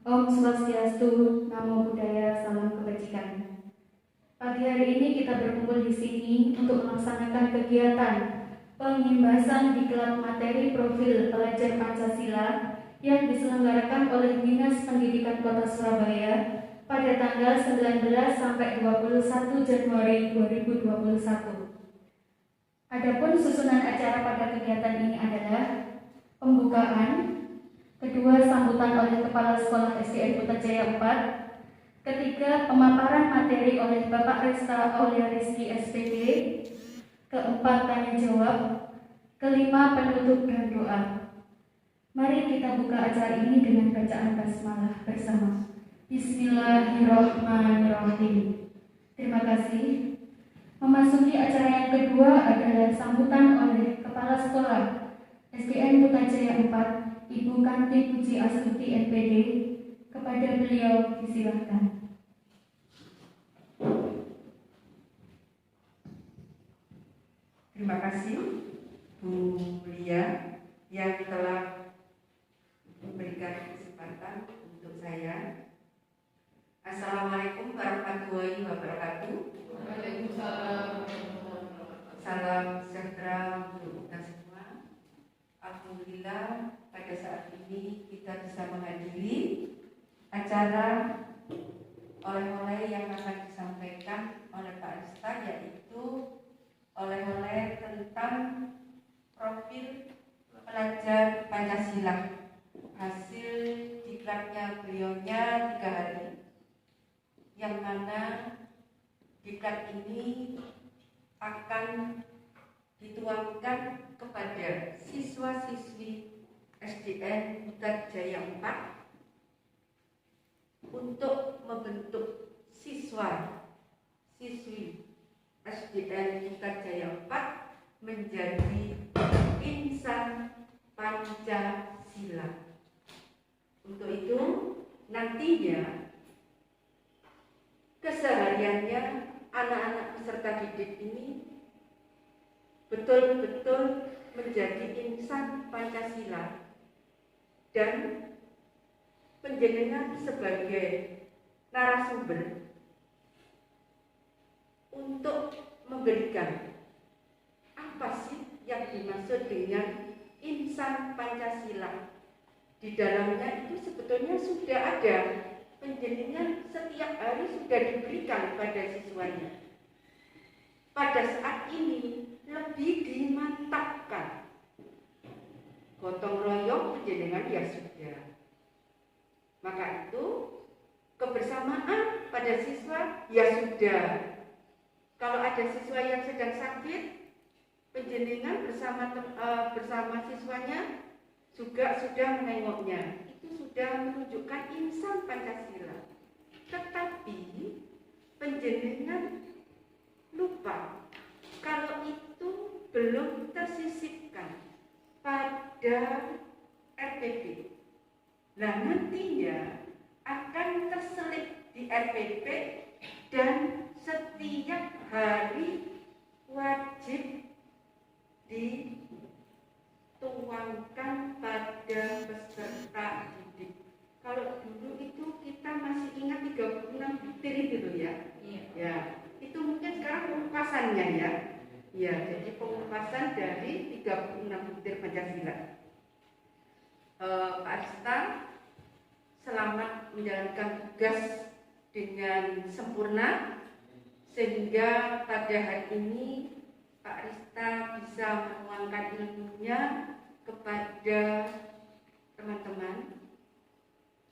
Om Swastiastu, Namo Buddhaya, salam kebajikan. Pagi hari ini kita berkumpul di sini untuk melaksanakan kegiatan penghimbasan diklat materi profil pelajar Pancasila yang diselenggarakan oleh Dinas Pendidikan Kota Surabaya pada tanggal 19 sampai 21 Januari 2021. Adapun susunan acara pada kegiatan ini adalah pembukaan, kedua sambutan oleh Kepala Sekolah SDN Putrajaya 4, ketiga pemaparan materi oleh Bapak Resta Aulia Rizky SPD, keempat tanya jawab, kelima penutup dan doa. Mari kita buka acara ini dengan bacaan basmalah bersama. Bismillahirrahmanirrahim. Terima kasih. Memasuki acara yang kedua adalah sambutan oleh Kepala Sekolah SDN Putrajaya 4, Ibu Kanti Puji Astuti MPD. Kepada beliau disilakan. Terima kasih Bu Lia yang telah memberikan kesempatan untuk saya. Assalamualaikum warahmatullahi wabarakatuh. Waalaikumsalam. Salam sejahtera untuk kita semua. Alhamdulillah pada saat ini kita bisa menghadiri acara oleh-oleh yang akan disampaikan oleh Pak Resta, yaitu oleh-oleh tentang profil pelajar Pancasila. Hasil diklatnya beliaunya 3 hari, yang mana diklat ini akan dituangkan kepada siswa-siswi SDN Putrajaya 4 untuk membentuk siswa-siswi SDN Putrajaya 4 menjadi insan Pancasila. Untuk itu nantinya kesehariannya anak-anak peserta didik ini betul-betul menjadi insan Pancasila, dan penjenengan sebagai narasumber untuk memberikan apa sih yang dimaksud dengan insan Pancasila. Di dalamnya itu sebetulnya sudah ada, penjenengan setiap hari sudah diberikan pada siswanya. Pada saat ini lebih dimantapkan. Gotong royong penjenengan ya sudah. Maka itu kebersamaan pada siswa ya sudah. Kalau ada siswa yang sedang sakit, penjenengan bersama siswanya juga sudah menengoknya. Itu sudah menunjukkan insan Pancasila. Tetapi penjenengan lupa kalau itu belum tersisipkan pada RPP. Nah, nantinya akan terselip di RPP dan setiap hari wajib dituangkan pada peserta didik. Kalau dulu itu kita masih ingat 36 butir itu loh ya. Iya. Ya, itu mungkin sekarang pengupasannya ya. Ya, jadi pengupasan dari 36 butir Pancasila. Pak Resta selamat menjalankan tugas dengan sempurna, sehingga pada hari ini Pak Resta bisa menuangkan ilmunya kepada teman-teman.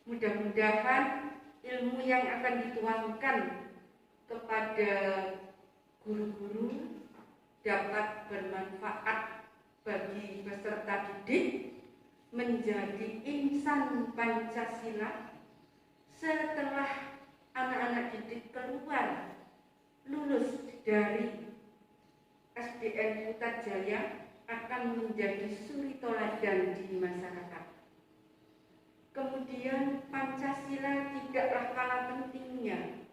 Mudah-mudahan ilmu yang akan dituangkan kepada guru-guru dapat bermanfaat bagi peserta didik menjadi insan Pancasila setelah anak-anak didik keluar lulus dari SDN Putrajaya akan menjadi suri teladan di masyarakat. Kemudian Pancasila tidaklah kalah pentingnya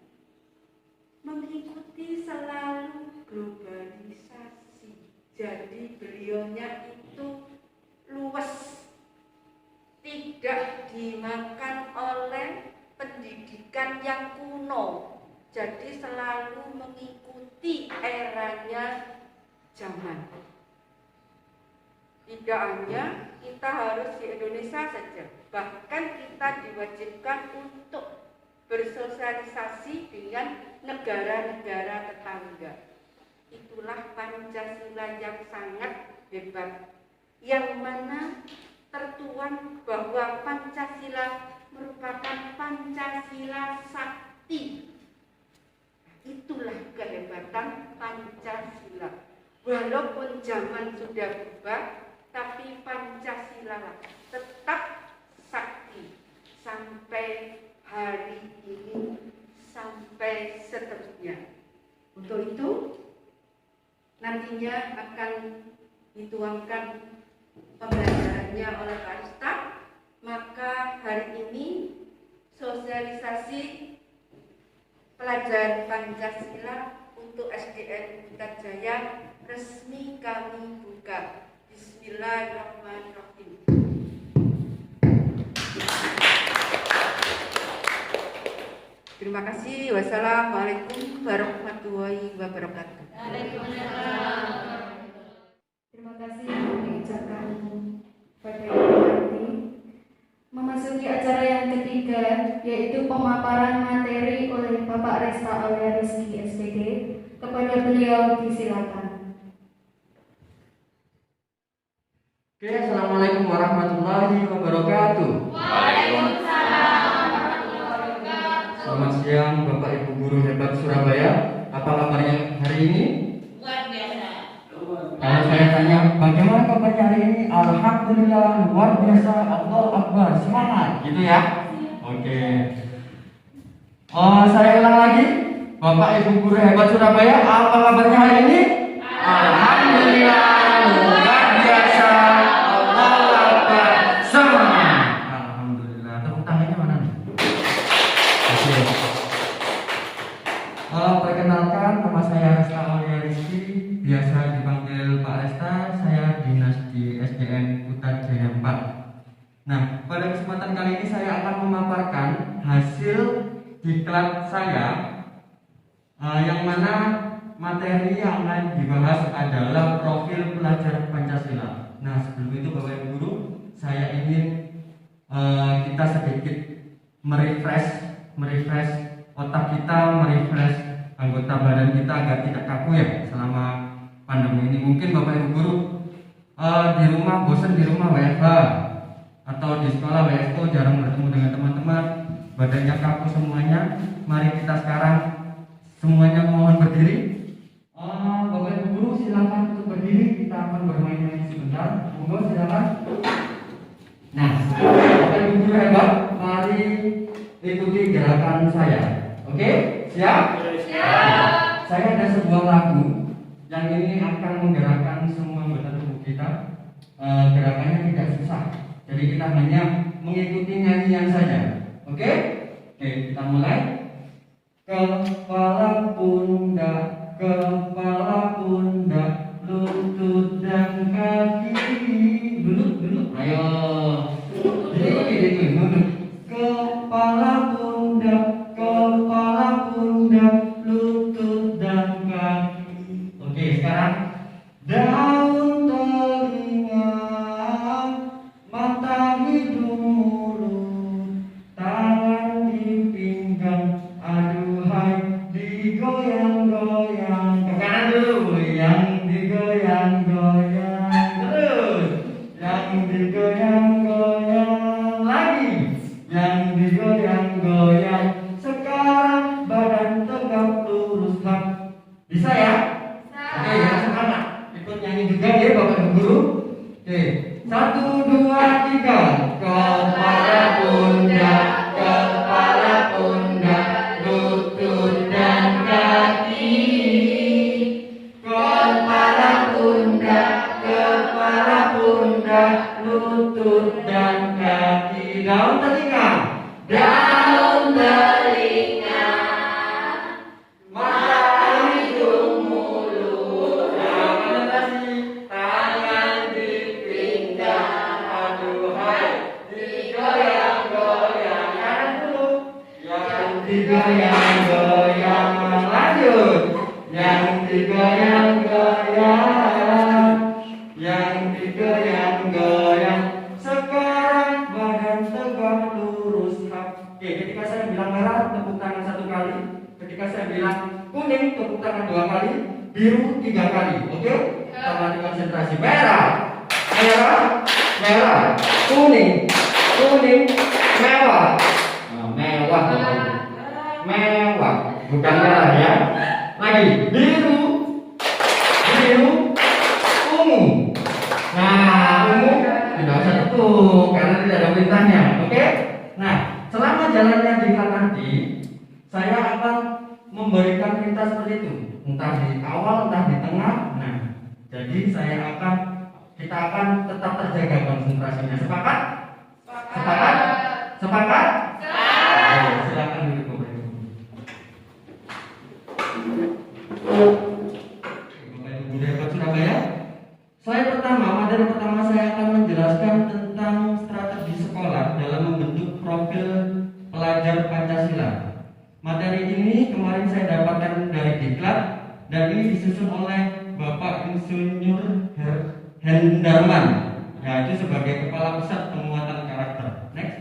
mengikuti selalu globalisasi. Jadi beliaunya itu luas, tidak dimakan oleh pendidikan yang kuno, jadi selalu mengikuti eranya zaman. Tidak hanya kita harus di Indonesia saja, bahkan kita diwajibkan untuk bersosialisasi dengan negara-negara tetangga. Itulah Pancasila yang sangat hebat, yang mana tertuang bahwa Pancasila merupakan Pancasila sakti. Itulah kehebatan Pancasila. Walaupun zaman sudah berubah, tapi Pancasila tetap sakti sampai hari ini, sampai seterusnya. Untuk itu nantinya akan dituangkan pembelajarannya oleh Pak Ustadz. Maka hari ini sosialisasi pelajaran Pancasila untuk SDN Putrajaya resmi kami buka. Bismillahirrahmanirrahim. Terima kasih. Wassalamualaikum warahmatullahi wabarakatuh. Terima kasih mengucapkan pada Ibu. Memasuki acara yang ketiga, yaitu pemaparan materi oleh Bapak Resta Aulia Rizky SPD. Kepada beliau disilakan. Oke, assalamualaikum warahmatullahi wabarakatuh. Waalaikumsalam warahmatullahi wabarakatuh. Selamat siang Bapak Ibu guru hebat Surabaya. Apa kabarnya hari ini? Luar biasa. Kalau saya tanya bagaimana kabarnya hari ini? Alhamdulillah luar biasa, Allahu Akbar, semangat gitu ya. Oke. Saya ulang lagi. Bapak Ibu guru hebat Surabaya, apa kabarnya hari ini? Alhamdulillah luar biasa, Allahu Akbar, semangat. Alhamdulillah. Tepuk tangannya mana nih? Oke. Perkenalkan, nama saya Resta Aulia Rizky, biasa dipanggil Pak Resta. Saya dinas di SDN Putrajaya 4. Nah, pada kesempatan kali ini saya akan memaparkan hasil diklat saya, yang mana materi yang akan dibahas adalah profil pelajar Pancasila. Nah, sebelum itu Bapak Ibu guru, saya ingin kita sedikit merefresh otak kita, merefresh anggota badan kita agar tidak kaku ya selama pandemi ini. Mungkin Bapak Ibu guru di rumah bosan, di rumah WFH atau di sekolah WFO, jarang bertemu dengan teman-teman, badannya kaku semuanya. Mari kita sekarang semuanya mohon berdiri. Bapak Ibu guru silakan untuk berdiri, kita akan bermain-main sebentar. Monggo silakan. Nah, Bapak Ibu guru hebat, mari ikuti gerakan saya. Oke, siap? Siap. Saya ada sebuah lagu yang ini akan menggerakkan semua anggota tubuh kita. Gerakannya tidak susah, jadi kita hanya mengikuti nyanyian saja. Oke, kita mulai. Kepala pundak, lutut dan kaki. Dulu, ayo. Diikuti, nunduk. Kepala pundak, lutut dan kaki. Oke, sekarang daun telinga, mata hidung mulut, tangan di pinggang, aduhai digoyang-goyang. Ke kanan dulu, yang digoyang-goyang. Terus, yang digoyang-goyang lagi, yang digoyang-goyang. Sekarang badan tegak lurus hak. Bisa ya? Oke, yang semangat. Ikut nyanyi juga ya Bapak Ibu guru. Oke, 1, 2, 3. Kepala pundak, lutut dan kaki. Kepala pundak, lutut dan kaki. Daun telinga, mata hidung mulut, tangan di pinggang, aduhai digoyang-goyang. Kanan dulu, yang digoyang-goyang. Lanjut. Yang digoyang-goyang, yang digoyang-goyang. Sekarang badan tegak lurus. Oke, ketika saya bilang merah, tepuk tangan 1 kali. Ketika saya bilang kuning, tepuk tangan 2 kali. Biru 3 kali. Oke? Sama konsentrasi. Merah, merah, merah, kuning, kuning, mewah. Nah, mewah, mewah. Bukan merah ya. Lagi biru, biru, ungu. Nah, ungu tidak usah tepuk karena tidak ada perintahnya. Oke? Nah, selama jalannya di nanti, saya akan memberikan perintah seperti itu, entah di awal, entah di tengah. Nah, jadi kita akan tetap terjaga konsentrasinya. Sepakat? Sepakat? Sepakat? Oke, silakan duduk Bapak Ibu. Bapak Ibu Dewan Surabaya. Materi pertama saya akan menjelaskan tentang strategi sekolah dalam membentuk profil pelajar Pancasila. Materi ini kemarin saya dapatkan dari Diklat dan ini disusun oleh Bapak Insinyur Hendarman, yaitu sebagai Kepala Pusat Penguatan Karakter. Next,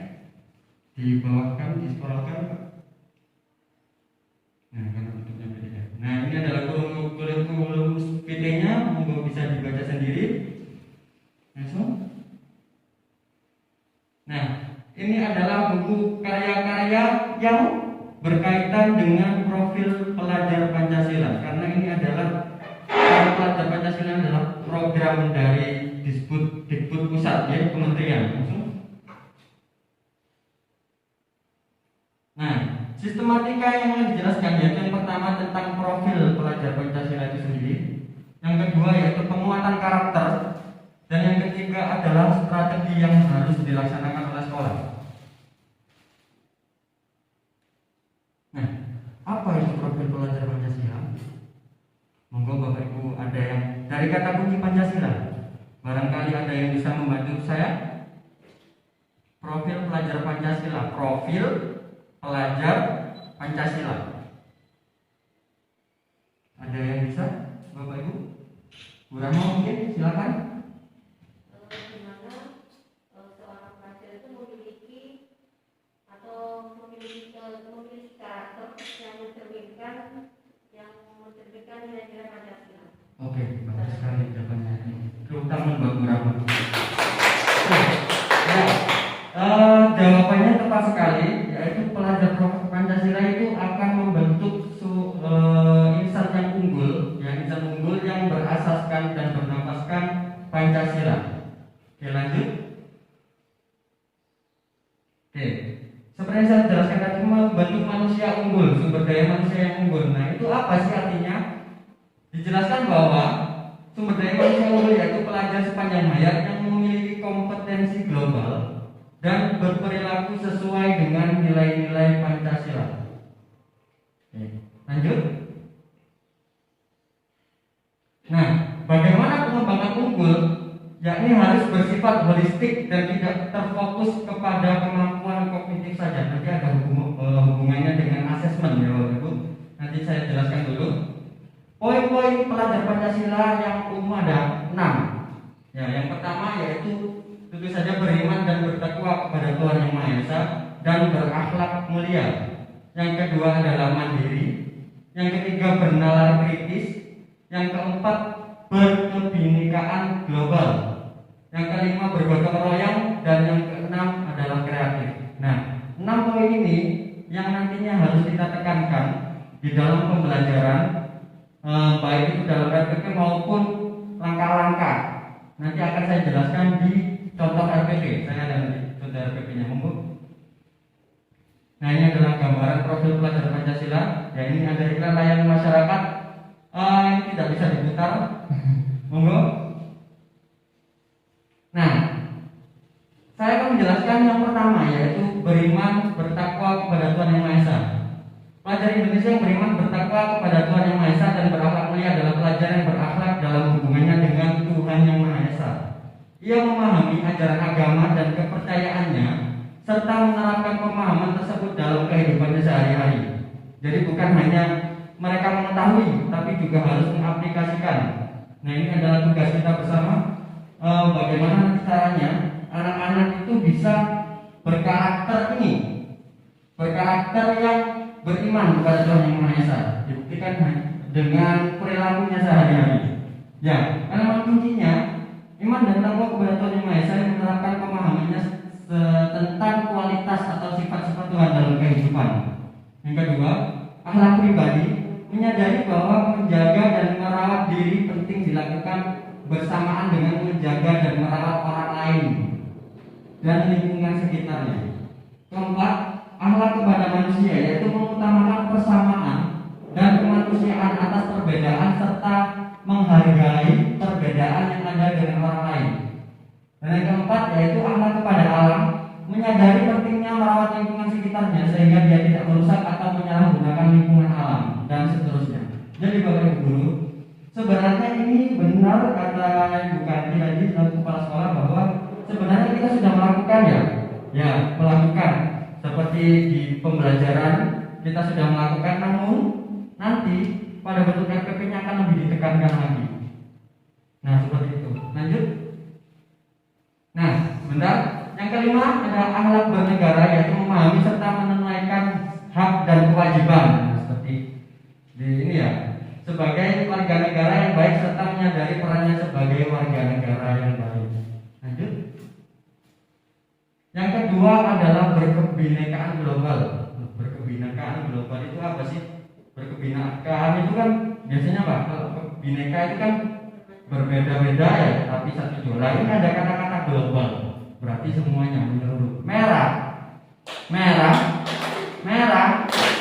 dibawahkan, disekolahkan. Nah, kan bentuknya beda. Nah, ini adalah kurikulum PT-nya, monggo bisa dibaca sendiri. Langsung. Nah, ini adalah buku karya-karya yang berkaitan dengan profil pelajar Pancasila, karena ini adalah pelajar Pancasila adalah program dari Dikbud Pusat, ya, Kementerian. Nah, sistematika yang dijelaskan yaitu yang pertama tentang profil pelajar Pancasila itu sendiri, yang kedua yaitu penguatan karakter, dan yang ketiga adalah strategi yang harus dilaksanakan oleh sekolah. Nah, apa itu profil pelajar Pancasila? Monggo Bapak Ibu ada yang dari kata kunci Pancasila, barangkali ada yang bisa membantu saya. Profil pelajar Pancasila, profil pelajar Pancasila. Ada yang bisa Bapak Ibu? Bu Rahma mungkin silakan. Seorang pelajar itu memiliki karakter yang mencerminkan nilai-nilai Pancasila. Oke, bagus sekali jawabannya. Terutama Mbak Bu Rahma. Jawabannya tepat sekali, yaitu pelajar Pancasila itu akan membentuk insan yang unggul, yang berasaskan dan bernafaskan Pancasila. Oke, lanjut. Oke, seperti yang saya jelaskan tadi, membentuk manusia unggul, sumber daya manusia yang unggul. Nah, itu apa sih artinya? Dijelaskan bahwa sumber daya manusia unggul yaitu pelajar sepanjang hayat yang memiliki kompetensi global dan berperilaku sesuai dengan nilai-nilai Pancasila. Oke, lanjut. Nah, bagaimana pengembangan unggul? Yakni harus bersifat holistik dan tidak terfokus kepada kemampuan kognitif saja. Nanti ada hubungannya dengan asesmen, ya Bapak Ibu. Nanti saya jelaskan dulu. Poin-poin pelajar Pancasila yang umum ada 6. Ya, yang pertama yaitu tentu saja beriman dan bertakwa kepada Tuhan Yang Maha Esa dan berakhlak mulia. Yang kedua adalah mandiri. Yang ketiga bernalar kritis. Yang keempat berkebinekaan global. Yang kelima bergotong royong dan yang keenam adalah kreatif. Nah, 6 poin ini yang nantinya harus kita tekankan di dalam pembelajaran, baik itu dalam RPP maupun langkah-langkah. Nanti akan saya jelaskan di contoh RPP. Saya ada contoh RPP-nya, monggo. Nah, ini adalah gambaran profil pelajar Pancasila. Ya, ini ada iklan layanan masyarakat. Ini tidak bisa diputar. Monggo. Nah, saya akan menjelaskan yang pertama yaitu beriman bertakwa kepada Tuhan Yang Maha Esa. Pelajar Indonesia yang beriman bertakwa kepada Tuhan Yang Maha Esa dan berakhlak mulia adalah pelajar yang berakhlak dalam hubungannya dengan Tuhan Yang Maha Esa. Ia memahami ajaran agama dan kepercayaannya serta menerapkan pemahaman tersebut dalam kehidupannya sehari-hari. Jadi bukan hanya mereka mengetahui, tapi juga harus mengaplikasikan. Nah, ini adalah tugas kita bersama. Bagaimana caranya anak-anak itu bisa berkarakter yang beriman kepada Tuhan Yang Maha Esa. Dibuktikan dengan perilakunya sehari-hari. Ya, elemen kuncinya iman dan takwa kepada Tuhan Yang Maha Esa yang menerapkan pemahamannya tentang kualitas atau sifat-sifat Tuhan dalam kehidupan. Yang kedua, akhlak pribadi menyadari bahwa menjaga dan merawat diri penting dilakukan bersamaan dengan menjaga dan merawat orang lain dan lingkungan sekitarnya. Keempat, akhlak kepada manusia yaitu mengutamakan persamaan dan kemanusiaan atas perbedaan serta menghargai perbedaan yang ada dengan orang lain. Dan yang keempat yaitu akhlak kepada alam, menyadari pentingnya merawat lingkungan sekitarnya sehingga dia tidak merusak atau menyalahgunakan lingkungan alam dan seterusnya. Jadi Bapak Ibu Guru, sebenarnya ini benar kata Ibu Kanti tadi selaku kepala sekolah bahwa sebenarnya kita sudah melakukan melakukan seperti di pembelajaran kita sudah melakukan, namun nanti pada bentuk RPP-nya akan lebih ditekankan lagi. Nah, seperti itu. Lanjut. Nah, sebentar. Yang kelima ada akhlak bernegara yaitu memahami serta menunaikan hak dan kewajiban. Nah, seperti di ini ya. Sebagai warga negara yang baik serta menyadari perannya sebagai warga negara yang baik. Lanjut. Yang kedua adalah berkebinekaan global. Berkebinekaan global itu apa sih? Berkebinekaan itu kan biasanya apa? Kalau bineka itu kan berbeda-beda ya, tapi satu jumlah. Ini ada kata-kata global. Berarti semuanya menyeluruh. Merah,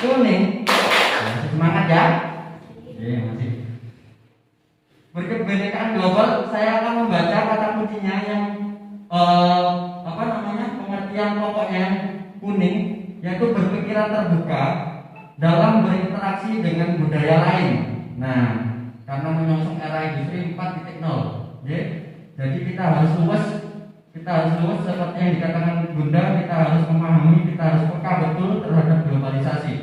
kuning. Masih semangat ya? Iya, masih. Berkebinekaan global, saya akan membaca kata kuncinya yang pengertian pokoknya yang kuning, yaitu berpikiran terbuka dalam berinteraksi dengan budaya lain. Nah, karena menyongsong era industri 4.0, jadi kita harus luas seperti yang dikatakan Bunda, kita harus memahami, kita harus peka betul terhadap globalisasi.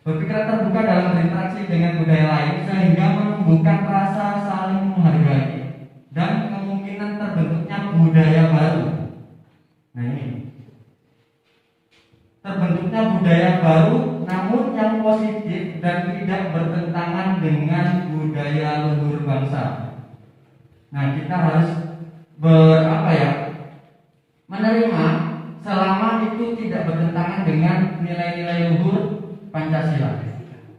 Berpikiran terbuka dalam berinteraksi dengan budaya lain sehingga menumbuhkan rasa saling menghargai dan kemungkinan terbentuknya budaya baru. Nah, ini terbentuknya budaya baru namun yang positif dan tidak bertentangan dengan budaya luhur bangsa. Nah, kita harus menerima selama itu tidak bertentangan dengan nilai-nilai luhur Pancasila.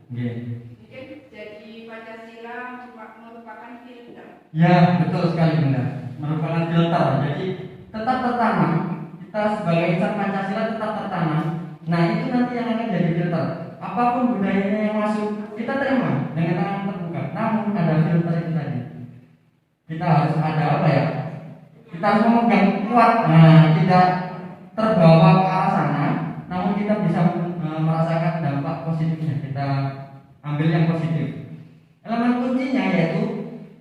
Mungkin jadi Pancasila merupakan filter. Ya, betul sekali Bunda. Merupakan filter. Jadi tetap tertanam. Kita sebagai insan Pancasila tetap tertanam. Nah, itu nanti yang akan jadi filter. Apapun budayanya yang masuk, kita terima dengan tangan terbuka. Namun ada filter itu tadi. Kita harus ada kita harus memegang kuat. Nah, tidak terbawa ke arah sana, namun kita bisa merasakan dampak positifnya. Kita ambil yang positif. Elemen kuncinya yaitu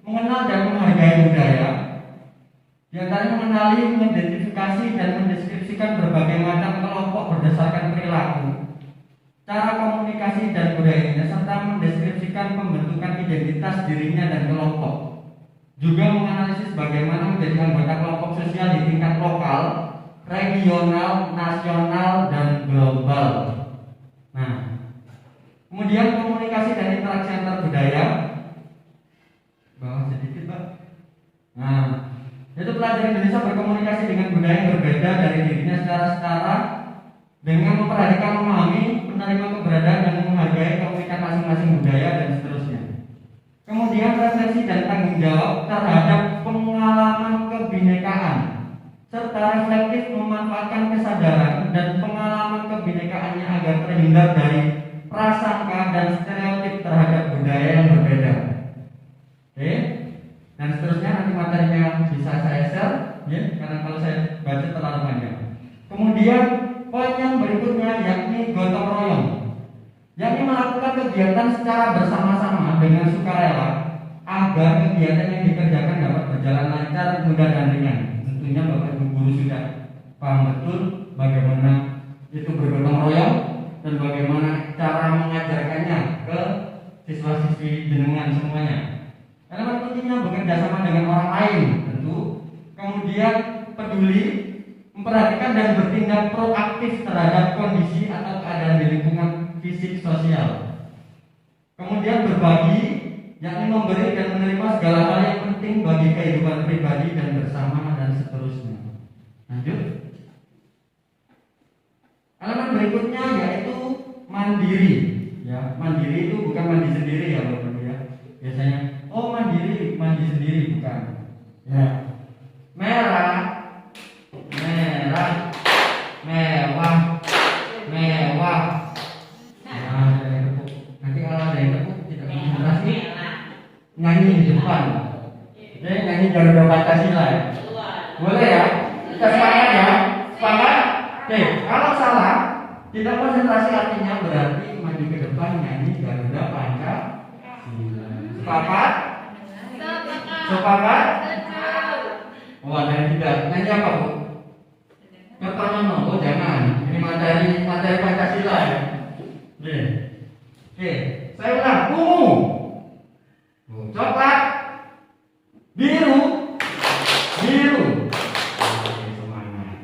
mengenal dan menghargai budaya. Di antaranya mengenali, mengidentifikasi dan mendeskripsikan berbagai macam kelompok berdasarkan perilaku, cara komunikasi dan budayanya, serta mendeskripsikan pembentukan identitas dirinya dan kelompok. Juga menganalisis bagaimana menjadi anggota kelompok sosial di tingkat lokal, regional, nasional, dan global. Nah, kemudian komunikasi dan interaksi antar budaya. Bawah sedikit, Pak. Nah, yaitu pelajar Indonesia berkomunikasi dengan budaya yang berbeda dari dirinya secara setara dengan memperhatikan, memahami, menerima keberadaan dan menghargai keunikan masing-masing budaya dan seterusnya. Kemudian refleksi dan tanggung jawab terhadap pengalaman kebinekaan serta reflektif memanfaatkan kesadaran dan pengalaman kebinekaannya agar terhindar dari prasangka dan stereotip terhadap budaya yang berbeda. Oke, dan seterusnya nanti materinya bisa saya share, karena kalau saya baca terlalu panjang. Kemudian poin yang berikutnya yakni gotong royong, yakni melakukan kegiatan secara bersama-sama dengan sukarela agar kegiatan yang dikerjakan dapat berjalan lancar, mudah dan ringan. Tentunya Bapak Ibu guru sudah paham betul bagaimana itu bergotong royong dan bagaimana cara mengajarkannya ke siswa-siswi jenengan semuanya. Elemen kuncinya bekerja sama dengan orang lain tentu, kemudian peduli, memperhatikan dan bertindak proaktif terhadap kondisi atau keadaan di lingkungan fisik sosial. Kemudian berbagi, yakni memberi dan menerima segala hal yang penting bagi kehidupan pribadi dan bersama dan seterusnya. Lanjut. Elemen berikutnya yaitu mandiri. Ya, mandiri itu bukan mandi sendiri ya Bapak Ibu ya. Biasanya, oh mandiri, mandi sendiri bukan. Ya. Merah, merah, mewah, mewah. Nah, ada yang tepuk. Nanti kalau ada yang tepuk tidak konsentrasi, nyanyi di depan. Oke, nyanyi Garuda Pancasila ya. Boleh ya? Kita sepakat ya? Sepakat? Oke, kalau salah, tidak konsentrasi artinya berarti maju ke depan nyanyi Garuda Pancasila. Sepakat? Sepakat? Oh, ada yang tidak. Nyanyi apa, Bu? Pertama, oh jangan. Ini materi Pancasila ya. Oke. Oke, saya ulang. Ungu, coklat, biru, biru. Oke, semangat.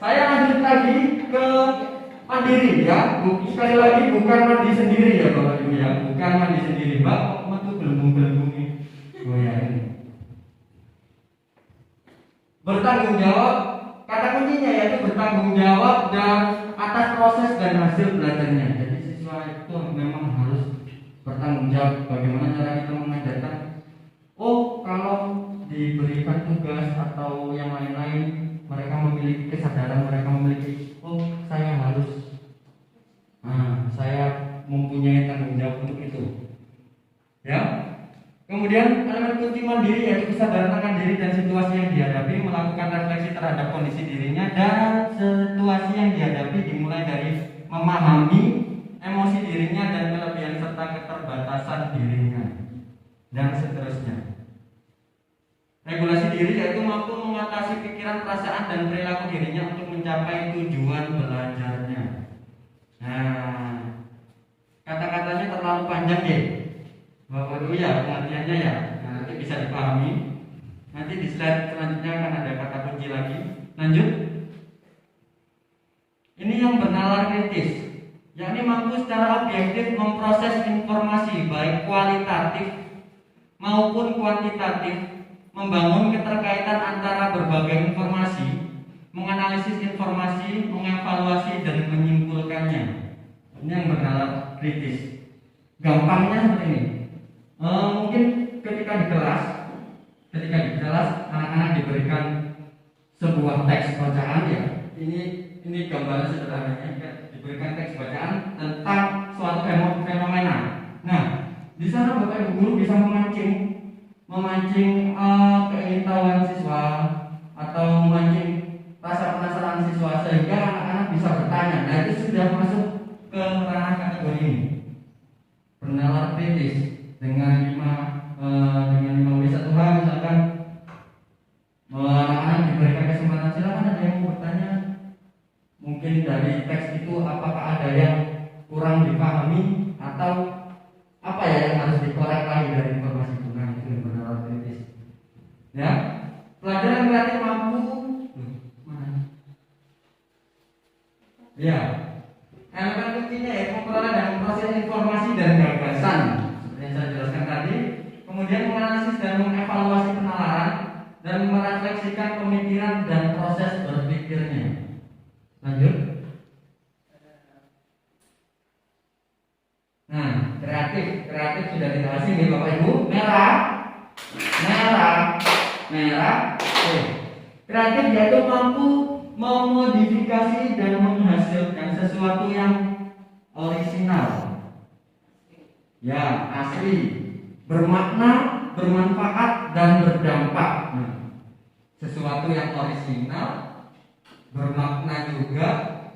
Saya lanjut lagi ke mandiri ya. Sekali lagi bukan mandi sendiri ya Bapak Ibu ya. Bukan mandi sendiri. Mbak, kok tuh gelembung-gelembung ini. Oh ya ini. Bertanggung jawab, kata kuncinya yaitu bertanggung jawab dan atas proses dan hasil belajarnya. Jadi siswa itu memang harus bertanggung jawab bagaimana cara kita mengajarkan. Oh, kalau diberikan tugas atau yang lain-lain, mereka memiliki kesadaran, mereka memiliki, oh saya harus, saya mempunyai tanggung jawab untuk itu. Ya. Kemudian elemen kunci mandiri yaitu kesadaran akan diri dan situasi yang dihadapi, melakukan refleksi terhadap kondisi dirinya dan situasi yang dihadapi, dimulai dari memahami emosi dirinya dan kelebihan serta keterbatasan dirinya dan seterusnya. Regulasi diri yaitu mampu mengatasi pikiran, perasaan dan perilaku dirinya untuk mencapai tujuan belajarnya. Nah, kata-katanya terlalu panjang ya. Bapak Ibu ya, pengertiannya ya. Nanti bisa dipahami. Nanti di slide selanjutnya akan ada kata kunci lagi. Lanjut. Ini yang bernalar kritis, yakni mampu secara objektif memproses informasi baik kualitatif maupun kuantitatif, membangun keterkaitan antara berbagai informasi, menganalisis informasi, mengevaluasi dan menyimpulkannya. Ini yang bernalar kritis. Gampangnya seperti ini. Mungkin ketika di kelas anak-anak diberikan sebuah teks bacaan ya. Ini gambaran sederhananya, diberikan teks bacaan tentang suatu fenomena. Nah, di sana Bapak Ibu guru bisa memancing keingintahuan siswa atau memancing rasa penasaran siswa sehingga anak-anak bisa bertanya. Nah, itu sudah masuk ke ranah kategori ini. Bernalar kritis dengan 5W1H misalkan, anak-anak diberikan kesempatan, silakan ada yang mau bertanya. Mungkin dari teks itu apakah ada yang kurang dipahami atau apa ya yang harus dikorek lagi dari informasi itu. Nah, itu yang bernalar kritis. Ya, pelajaran kreatif mampu. Ya, elemen kuncinya ya pengolahan dan memproses informasi dan gagasan seperti yang saya jelaskan tadi. Kemudian menganalisis dan mengevaluasi penalaran dan merefleksikan pemikiran dan proses berpikirnya. Lanjut. Nah, kreatif sudah tidak asing ya Bapak Ibu. Merah. Oke. Kreatif yaitu mampu memodifikasi dan menghasilkan sesuatu yang orisinal, ya asli, bermakna, bermanfaat dan berdampak. Sesuatu yang orisinal, bermakna juga,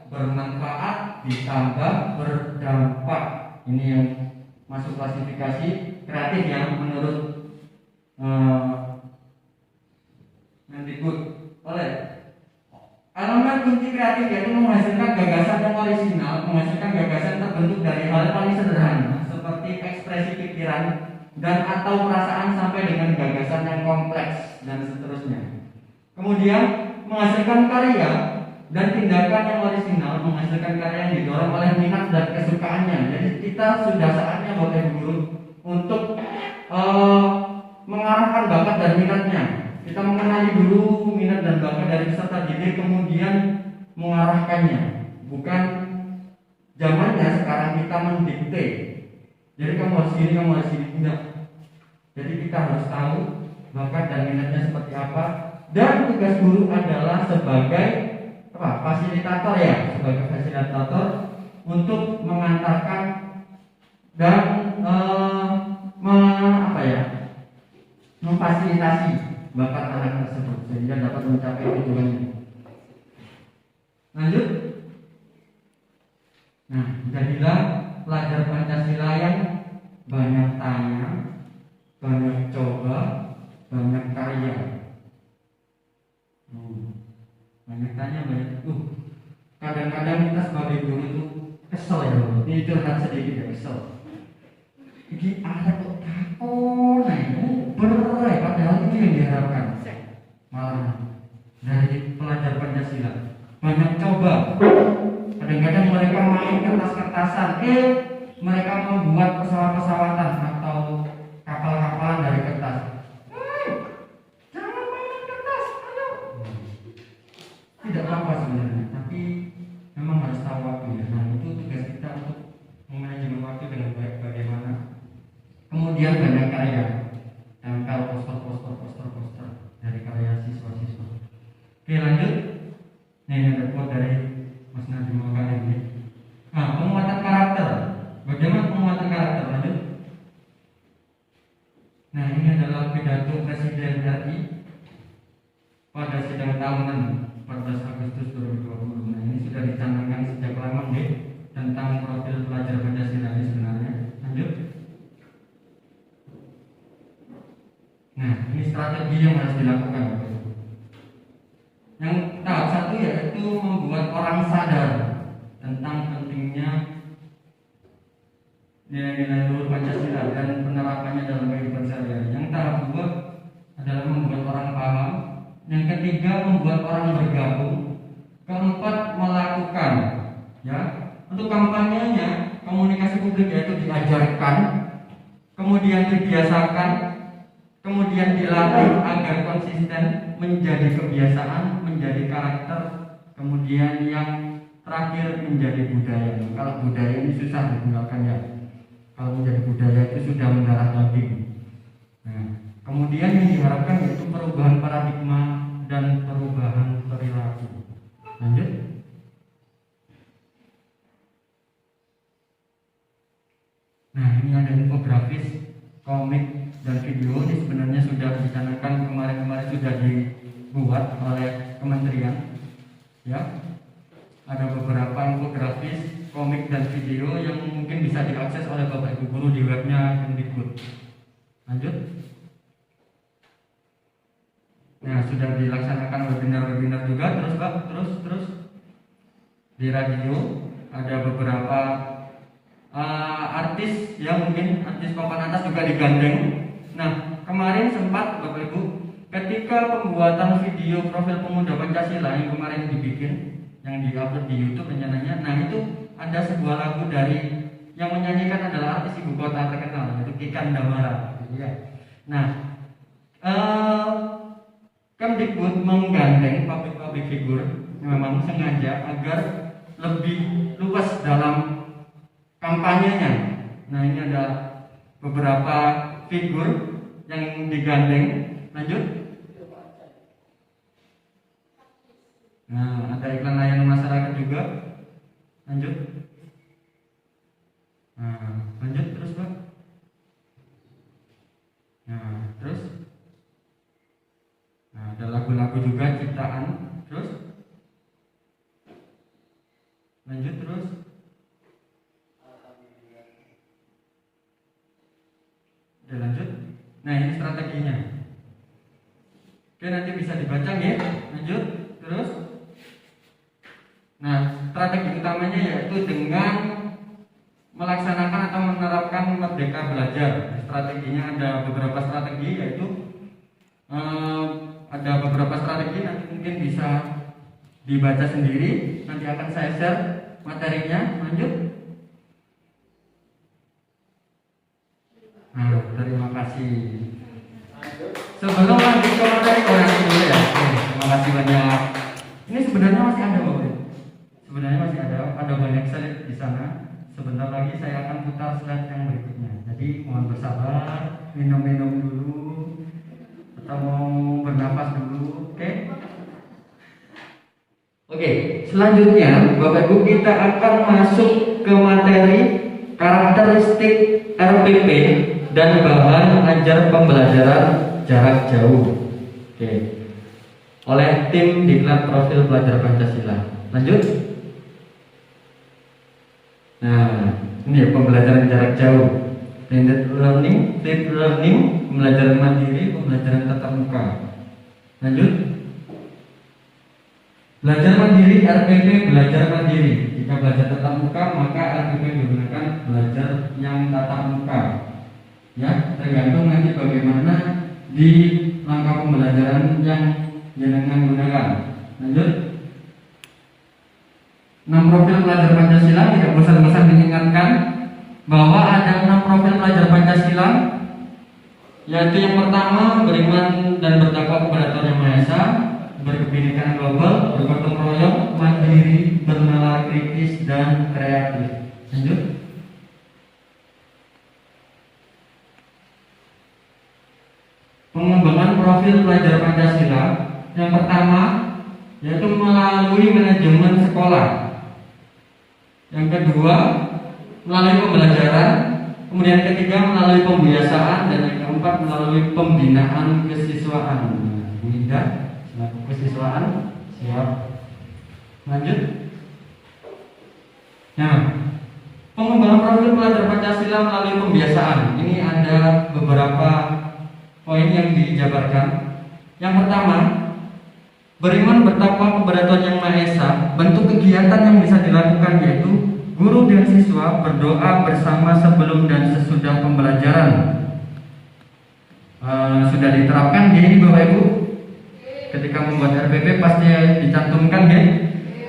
bermanfaat ditambah berdampak. Ini yang masuk klasifikasi kreatif yang menurut Mendikbud. Oleh Elemen kunci kreatif yaitu menghasilkan gagasan yang orisinal, menghasilkan gagasan terbentuk dari hal yang paling sederhana seperti ekspresi pikiran dan atau perasaan sampai dengan gagasan yang kompleks dan seterusnya. Kemudian menghasilkan karya dan tindakan yang orisinal, menghasilkan karya yang didorong oleh minat dan kesukaannya. Jadi kita sudah saatnya Bapak Ibu Guru untuk mengarahkan bakat dan minatnya. Kita mengenali dulu minat dan bakat dari peserta didik, kemudian mengarahkannya. Bukan zamannya sekarang kita mendikte. Jadi kamu harus gini, kamu harus gini, enggak. Jadi kita harus tahu bakat dan minatnya seperti apa. Dan tugas guru adalah sebagai fasilitator ya, sebagai fasilitator untuk mengantarkan dan memfasilitasi bakat anak tersebut sehingga dapat mencapai tujuannya. Lanjut. Nah, jadilah pelajar Pancasila yang banyak tanya, banyak coba, banyak karya. Banyak tanya, banyak. Kadang-kadang kita sebagai guru itu kesel ya, ini curhat sedikit ya, kesel. Ini ada kok takon, berai, padahal itu yang diharapkan. Malah dari pelajar Pancasila banyak coba. Kadang-kadang mereka main kertas-kertasan, mereka membuat pesawat-pesawatan atau kapal-kapalan dari kertas. Jangan main kertas, ayo. Tidak apa sebenarnya, tapi memang harus tahu waktu ya. Nah, itu tugas kita untuk memanajemen waktu dengan baik bagaimana. Kemudian banyak karya, tempel poster dari karya siswa-siswa. Oke, lanjut. Ini ada quote dari Mas Nadiem Makarim ini. Nah, penguatan karakter. Bagaimana penguatan karakter? Lanjut. Nah, ini adalah pidato Presiden RI pada sidang tahunan 14 Agustus 2020. Nah, ini sudah dicanangkan sejak lama nih tentang profil pelajar Pancasila ini sebenarnya. Lanjut. Nah, ini strategi yang harus dilakukan. Yang tahap satu yaitu membuat orang sadar tentang pentingnya nilai-nilai luhur Pancasila dan penerapannya dalam kehidupan sehari-hari. Yang tahap dua adalah membuat orang paham. Yang ketiga membuat orang bergabung. Keempat melakukan. Ya, untuk kampanyenya komunikasi publik yaitu diajarkan, kemudian dibiasakan, kemudian dilatih agar konsisten, menjadi kebiasaan, menjadi karakter, kemudian yang terakhir menjadi budaya. Kalau budaya ini susah ditinggalkan ya. Kalau menjadi budaya itu sudah mendarah daging. Nah, kemudian yang diharapkan yaitu perubahan paradigma dan perubahan perilaku. Lanjut. Nah, ini ada infografis, komik dan video. Ini sebenarnya sudah dicanangkan kemarin sudah dibuat oleh kementerian. Ya, ada beberapa infografis, komik dan video yang mungkin bisa diakses oleh Bapak Ibu Guru di webnya Kemdikbud. Lanjut. Nah, sudah dilaksanakan webinar juga terus di radio ada beberapa artis yang mungkin artis papan atas juga digandeng. Nah, kemarin sempat Bapak Ibu ketika pembuatan video profil pemuda Pancasila yang kemarin dibikin, yang diupload di YouTube rencananya. Nah, itu ada sebuah lagu dari yang menyanyikan adalah artis ibu kota terkenal yaitu Kikan Damara. Ya. Nah, Kemdikbud menggandeng public figure memang sengaja agar lebih luas dalam kampanyenya. Nah, ini ada beberapa figur yang digandeng. Lanjut. Nah, ada iklan layanan masyarakat juga. Lanjut. Nah, lanjut terus Pak. Nah, terus. Nah, ada lagu-lagu juga ciptaan. Terus. Lanjut terus. Oke, lanjut. Nah, ini strateginya. Oke, nanti bisa dibaca ya. Lanjut terus. tadi yaitu dengan melaksanakan atau menerapkan Merdeka Belajar. Strateginya ada beberapa strategi, yaitu ada beberapa strategi, nanti mungkin bisa dibaca sendiri. Nanti akan saya share materinya. Lanjut. Nah, terima kasih. Sebelum lanjut ke materi, koreksi dulu ya. Oke, terima kasih banyak. Ini sebenarnya masih ada Bapak Ibu. Sebenarnya masih ada banyak slide di sana. Sebentar lagi saya akan putar slide yang berikutnya. Jadi mohon bersabar, minum-minum dulu, atau mau bernafas dulu, oke? Oke, selanjutnya Bapak Ibu kita akan masuk ke materi karakteristik RPP dan bahan ajar pembelajaran jarak jauh. Oke. Oleh tim Diklat Profil Pelajar Pancasila. Lanjut. Nah, ini ya pembelajaran jarak jauh. Blended learning, flipped learning, pembelajaran mandiri, pembelajaran tatap muka. Lanjut. Belajar mandiri, RPP belajar mandiri. Jika belajar tatap muka, maka RPP digunakan belajar yang tatap muka. Ya, tergantung nanti bagaimana di langkah pembelajaran yang jenengan gunakan. Lanjut. 6 profil pelajar Pancasila, tidak bosan-bosan diingatkan bahwa ada 6 profil pelajar Pancasila, yaitu yang pertama beriman dan bertakwa kepada Tuhan Yang Maha Esa, berkebinekaan global, bergotong royong, mandiri, bernalar kritis dan kreatif. Lanjut. Pengembangan profil pelajar Pancasila yang pertama yaitu melalui manajemen sekolah. Yang kedua melalui pembelajaran, kemudian ketiga melalui pembiasaan, dan yang keempat melalui pembinaan kesiswaan. Bu Ida, selaku kesiswaan, siap. Lanjut. Nah, pengembangan profil pelajar Pancasila melalui pembiasaan. Ini ada beberapa poin yang dijabarkan. Yang pertama, beriman bertakwa kepada Tuhan Yang Maha Esa. Bentuk kegiatan yang bisa dilakukan yaitu guru dan siswa berdoa bersama sebelum dan sesudah pembelajaran. Sudah diterapkan di Bapak Ibu ketika membuat RPP pasti dicantumkan ya.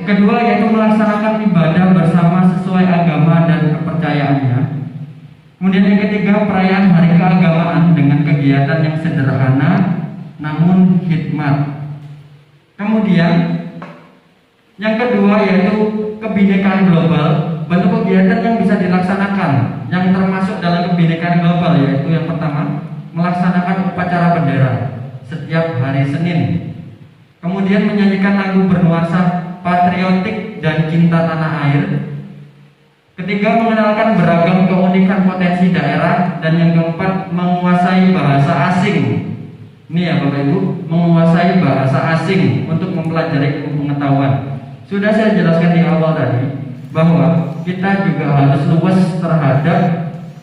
Kedua yaitu melaksanakan ibadah bersama sesuai agama dan kepercayaannya. Kemudian yang ketiga perayaan hari keagamaan dengan kegiatan yang sederhana namun hikmat. Kemudian yang kedua yaitu kebinekaan global, bentuk kegiatan yang bisa dilaksanakan yang termasuk dalam kebinekaan global yaitu yang pertama melaksanakan upacara bendera setiap hari Senin. Kemudian menyanyikan lagu bernuansa patriotik dan cinta tanah air. Ketiga mengenalkan beragam keunikan potensi daerah, dan yang keempat menguasai bahasa asing. Ini ya Bapak Ibu, menguasai bahasa asing untuk mempelajari pengetahuan. Sudah saya jelaskan di awal tadi bahwa kita juga harus luas terhadap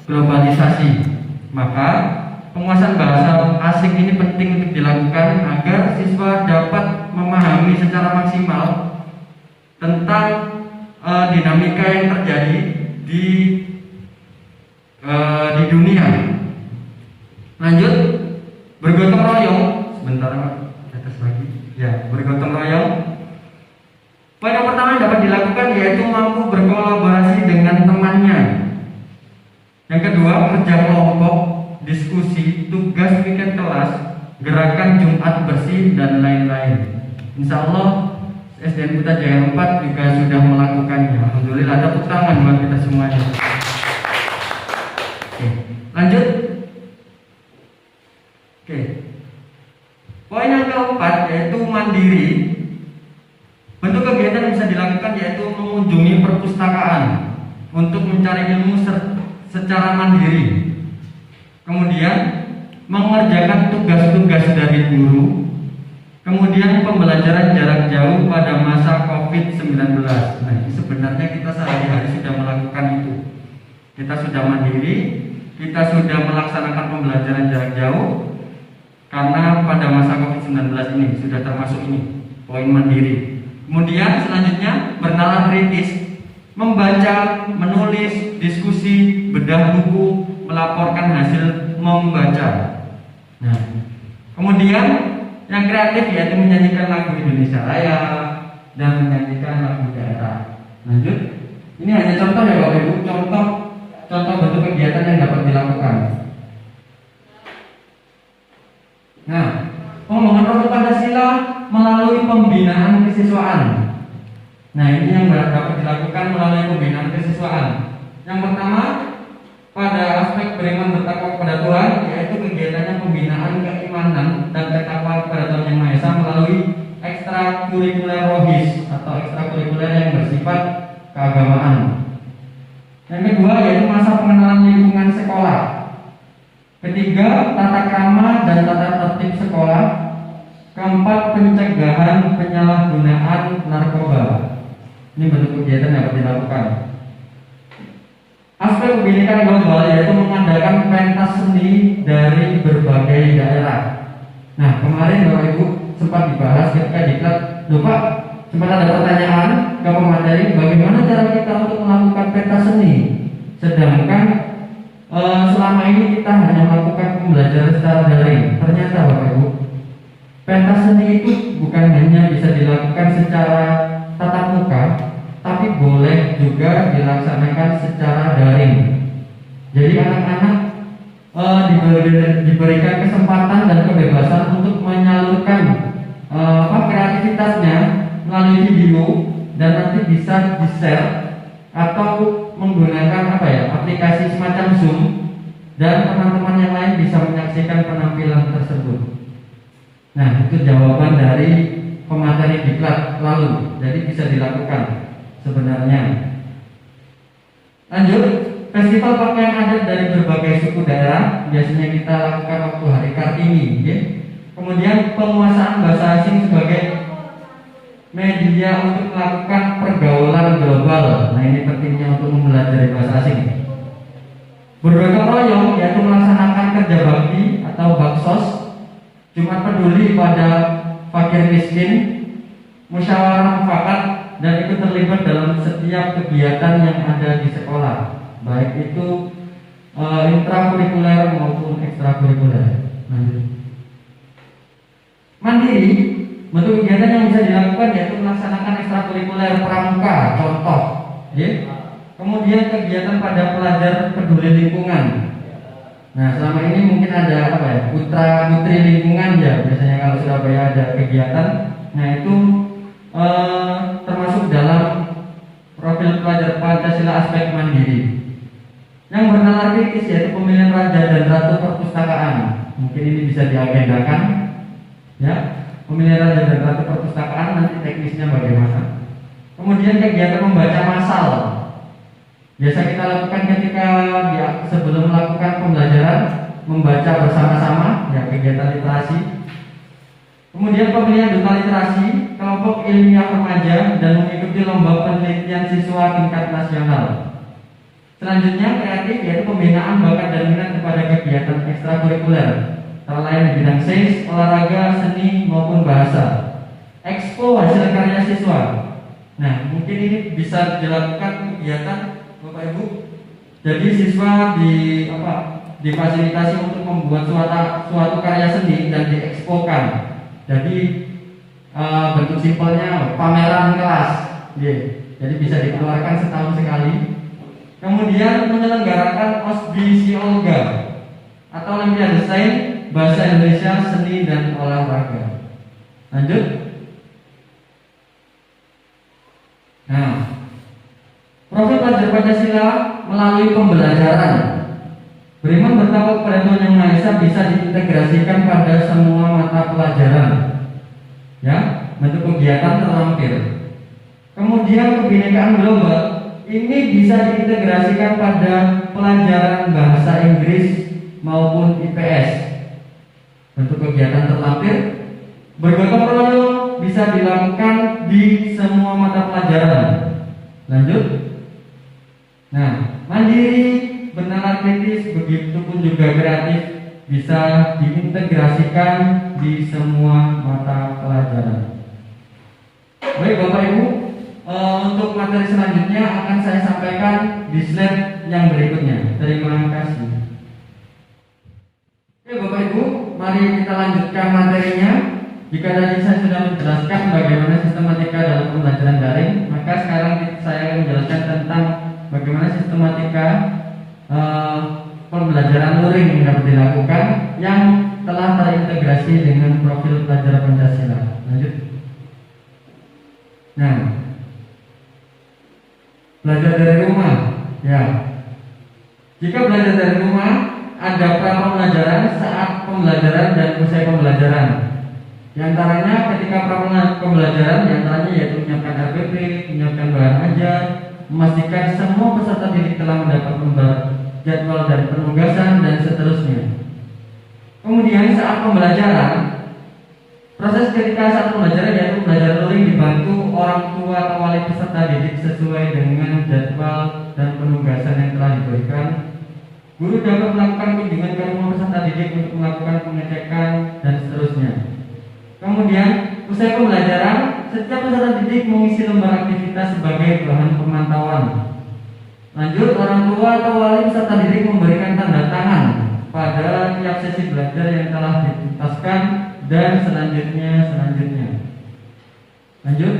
globalisasi. Maka penguasaan bahasa asing ini penting untuk dilakukan agar siswa dapat memahami secara maksimal tentang dinamika yang terjadi di dunia. Lanjut. Bergotong royong, sebentar atas lagi. Ya, bergotong royong. Poin yang pertama yang dapat dilakukan yaitu mampu berkolaborasi dengan temannya. Yang kedua, kerja kelompok, diskusi, tugas piket kelas, gerakan Jumat bersih dan lain-lain. Insya Allah SDN Kuta Jaya 4 juga sudah melakukannya. Alhamdulillah, ada tepuk tangan buat kita semuanya. Oke, lanjut. Oke. Poin yang keempat yaitu mandiri. Bentuk kegiatan yang bisa dilakukan yaitu mengunjungi perpustakaan untuk mencari ilmu secara mandiri. Kemudian mengerjakan tugas-tugas dari guru. Kemudian pembelajaran jarak jauh pada masa COVID-19. Nah, ini sebenarnya kita sehari-hari sudah melakukan itu. Kita sudah mandiri, kita sudah melaksanakan pembelajaran jarak jauh. Karena pada masa COVID-19 ini sudah termasuk ini poin mandiri. Kemudian selanjutnya bernalar kritis. membaca, menulis, diskusi, bedah buku, melaporkan hasil membaca. Nah, kemudian yang kreatif yaitu menyanyikan lagu Indonesia Raya dan menyanyikan lagu daerah. Lanjut. Ini hanya contoh ya Bapak Ibu, contoh bentuk kegiatan yang dapat dilakukan. Nah, pembangunan Profil Pancasila melalui pembinaan kesiswaan. Nah, ini yang dapat dilakukan melalui pembinaan kesiswaan. Yang pertama, pada aspek beriman bertakwa kepada Tuhan, yaitu kegiatannya pembinaan keimanan dan ketakwaan kepada Tuhan Yang Maha Esa melalui ekstrakurikuler rohis atau ekstrakurikuler yang bersifat keagamaan. Yang kedua yaitu masa pengenalan lingkungan sekolah. Ketiga, tata krama dan tata tertib sekolah. Keempat, pencegahan penyalahgunaan narkoba. Ini bentuk kegiatan yang dapat dilakukan. Aspek pendidikan global yaitu mengadakan pentas seni dari berbagai daerah. Nah, kemarin Bapak Ibu sempat dibahas ketika diklat, Pak, sempat ada pertanyaan ke pemateri bagaimana cara kita untuk melakukan pentas seni. Sedangkan selama ini kita hanya melakukan pembelajaran secara daring. Ternyata Bapak Ibu, pentas seni itu bukan hanya bisa dilakukan secara tatap muka, tapi boleh juga dilaksanakan secara daring. Jadi anak-anak diberikan kesempatan dan kebebasan untuk menyalurkan kreativitasnya melalui video dan nanti bisa di-share atau menggunakan aplikasi semacam Zoom dan teman-teman yang lain bisa menyaksikan penampilan tersebut. Nah, itu jawaban dari pemateri diklat lalu. Jadi bisa dilakukan sebenarnya. Lanjut, festival pakaian adat dari berbagai suku daerah biasanya kita lakukan waktu Hari Kartini, ya. Kemudian penguasaan bahasa asing sebagai media untuk melakukan pergaulan global. Nah, ini pentingnya untuk mempelajari bahasa asing. Bergotong royong yaitu melaksanakan kerja bakti atau baksos, Jumat peduli pada fakir miskin, musyawarah mufakat, dan ikut terlibat dalam setiap kegiatan yang ada di sekolah, baik itu intrakurikuler maupun ekstrakurikuler. Mandiri, bentuk kegiatan yang bisa dilakukan yaitu melaksanakan ekstrakurikuler pramuka, contoh, ya. Kemudian kegiatan pada pelajar peduli lingkungan. Nah, selama ini mungkin ada putra putri lingkungan ya, biasanya kalau Surabaya ada kegiatan. Nah, itu termasuk dalam profil pelajar Pancasila aspek mandiri. Yang bernalar kritis yaitu pemilihan raja dan ratu perpustakaan. Mungkin ini bisa diagendakan, ya. Pemilihan raja dan ratu perpustakaan, nanti teknisnya bagaimana. Kemudian kegiatan membaca massal. Biasa kita lakukan ketika sebelum melakukan pembelajaran, membaca bersama-sama, ya, kegiatan literasi. Kemudian pemilihan duta literasi, kelompok ilmiah remaja, dan mengikuti lomba penelitian siswa tingkat nasional. Selanjutnya kreatif yaitu pembinaan bakat dan minat kepada kegiatan ekstrakurikuler, antara lain di bidang sains, olahraga, seni maupun bahasa. Expo hasil karya siswa. Nah, mungkin ini bisa dilakukan kegiatan Bapak Ibu. Jadi siswa difasilitasi untuk membuat suatu karya seni dan diekspokan. Jadi bentuk simpelnya pameran kelas, jadi bisa dikeluarkan setahun sekali. Kemudian menyelenggarakan OSBI Olga atau Olimpiade Sains, Bahasa Indonesia, Seni dan Olahraga. Lanjut. Nah, profil pelajar Pancasila melalui pembelajaran. Beriman bertakwa kepada Tuhan Yang Maha Esa bisa diintegrasikan pada semua mata pelajaran, ya, bentuk kegiatan terlampir. Kemudian kebinekaan global ini bisa diintegrasikan pada pelajaran bahasa Inggris maupun IPS, bentuk kegiatan terlampir. Bergotong royong bisa dilakukan di semua mata pelajaran. Lanjut. Nah, mandiri, bernalar kritis, begitu pun juga kreatif bisa diintegrasikan di semua mata pelajaran. Baik Bapak Ibu, untuk materi selanjutnya akan saya sampaikan di slide yang berikutnya. Terima kasih. Oke Bapak Ibu, mari kita lanjutkan materinya. Jika tadi saya sudah menjelaskan bagaimana sistematika dalam pembelajaran daring, maka sekarang saya akan menjelaskan tentang bagaimana sistematika pembelajaran luring yang dapat dilakukan yang telah terintegrasi dengan profil pelajar Pancasila. Lanjut. Nah, belajar dari rumah, ya. Jika belajar dari rumah, ada pra pembelajaran, saat pembelajaran, dan usai pembelajaran. Di antaranya ketika pra pembelajaran, di antaranya yaitu menyiapkan RPP, menyiapkan bahan ajar, memastikan semua peserta didik telah mendapat jadwal dan penugasan, dan seterusnya. Kemudian saat pembelajaran, proses ketika saat pembelajaran yaitu belajar luring dibantu orang tua atau wali peserta didik sesuai dengan jadwal dan penugasan yang telah diberikan. Guru dapat melakukan kunjungan ke rumah peserta didik untuk melakukan pengecekan dan seterusnya. Kemudian usai pembelajaran, setiap peserta didik mengisi lembar aktivitas sebagai bahan pemantauan. Lanjut, orang tua atau wali peserta didik memberikan tanda tangan pada tiap sesi belajar yang telah dituntaskan dan selanjutnya. Lanjut.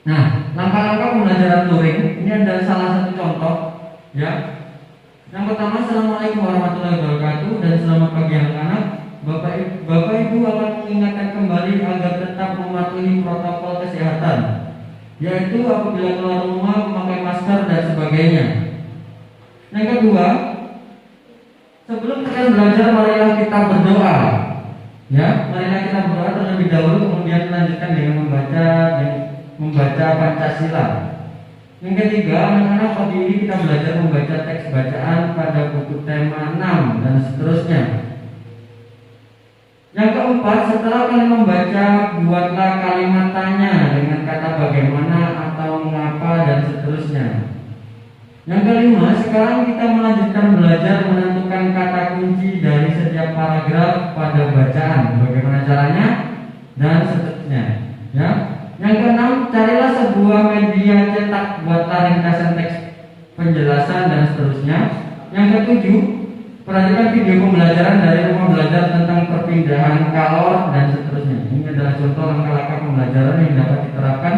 Nah, langkah-langkah pembelajaran luring ini adalah salah satu contoh, ya. Yang pertama, Assalamualaikum warahmatullahi wabarakatuh dan selamat pagi anak-anak. Bapak Ibu akan mengingatkan kembali agar tetap mematuhi protokol kesehatan, yaitu apabila keluar rumah memakai masker dan sebagainya. Yang kedua, sebelum kita belajar, marilah kita berdoa. Ya, marilah kita berdoa terlebih dahulu, kemudian melanjutkan dengan membaca Pancasila. Yang ketiga, anak-anak pagi ini kita belajar membaca teks bacaan pada buku tema 6 dan seterusnya. Yang keempat, setelah kalian membaca, buatlah kalimat tanya dengan kata bagaimana atau mengapa dan seterusnya. Yang kelima, sekarang kita melanjutkan belajar menentukan kata kunci dari setiap paragraf pada bacaan. Bagaimana caranya dan seterusnya. Ya. Yang keenam, carilah sebuah media cetak, buatlah ringkasan teks penjelasan dan seterusnya. Yang ketujuh, perhatikan video pembelajaran dari rumah belajar tentang perpindahan kalor dan seterusnya. Ini adalah contoh langkah-langkah pembelajaran yang dapat diterapkan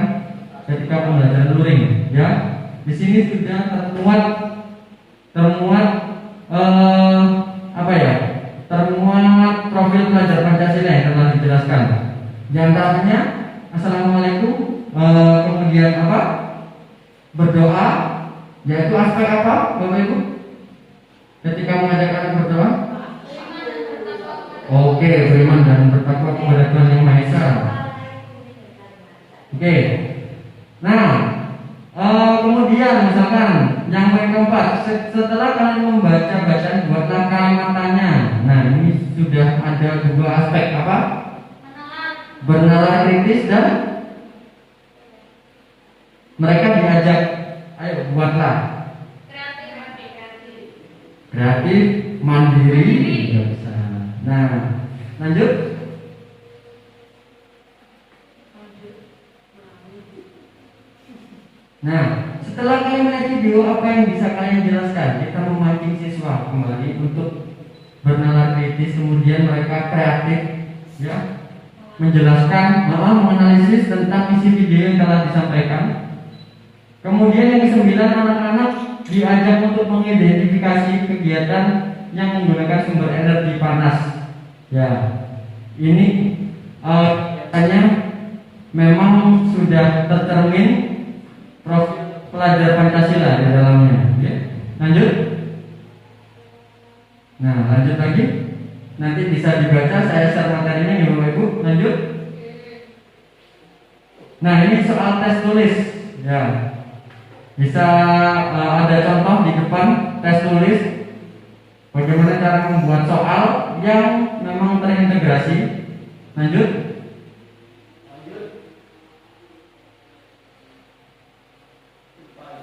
ketika pembelajaran luring. Ya, di sini sudah termuat termuat profil pelajar Pancasila yang telah dijelaskan. Di antaranya Assalamualaikum, kemudian apa? Berdoa, yaitu aspek apa, Bapak Ibu? Ketika mengajak anak berdoa, oke, beriman dan bertakwa kepada Tuhan Yang Maha Esa. Oke. Nah, kemudian misalkan yang keempat, setelah kalian membaca bacaan, buatlah kalimat tanya. Nah, ini sudah ada dua aspek apa? Bernalar kritis dan mereka diajak, ayo buatlah kreatif, mandiri, juga bisa. Nah, lanjut. Nah, setelah kalian melihat video, apa yang bisa kalian jelaskan? Kita memancing siswa kembali untuk bernalar kritis, kemudian mereka kreatif, ya, menjelaskan, menganalisis tentang isi video yang telah disampaikan. Kemudian yang ke-9, anak-anak diajak untuk mengidentifikasi kegiatan yang menggunakan sumber energi panas. Ya, ini hanya memang sudah tercermin profil pelajar Pancasila di dalamnya. Ya. Lanjut. Nah, lanjut lagi. Nanti bisa dibaca, saya share materinya ya Bapak Ibu. Lanjut. Nah, ini soal tes tulis. Ya. Bisa ada contoh di depan tes tulis. Bagaimana cara membuat soal yang memang terintegrasi. Lanjut.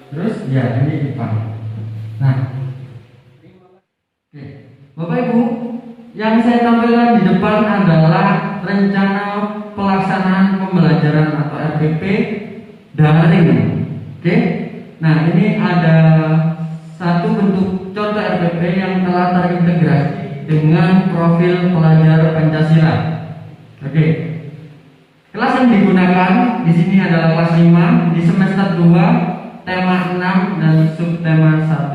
Terus ya ini IPA. Nah, oke. Bapak Ibu, yang saya tampilkan di depan adalah rencana pelaksanaan pembelajaran atau RPP daring. Oke. Nah, ini ada satu bentuk contoh RPP yang telah terintegrasi dengan profil pelajar Pancasila. Oke. Kelas yang digunakan di sini adalah kelas 5 di semester 2, tema 6 dan subtema 1.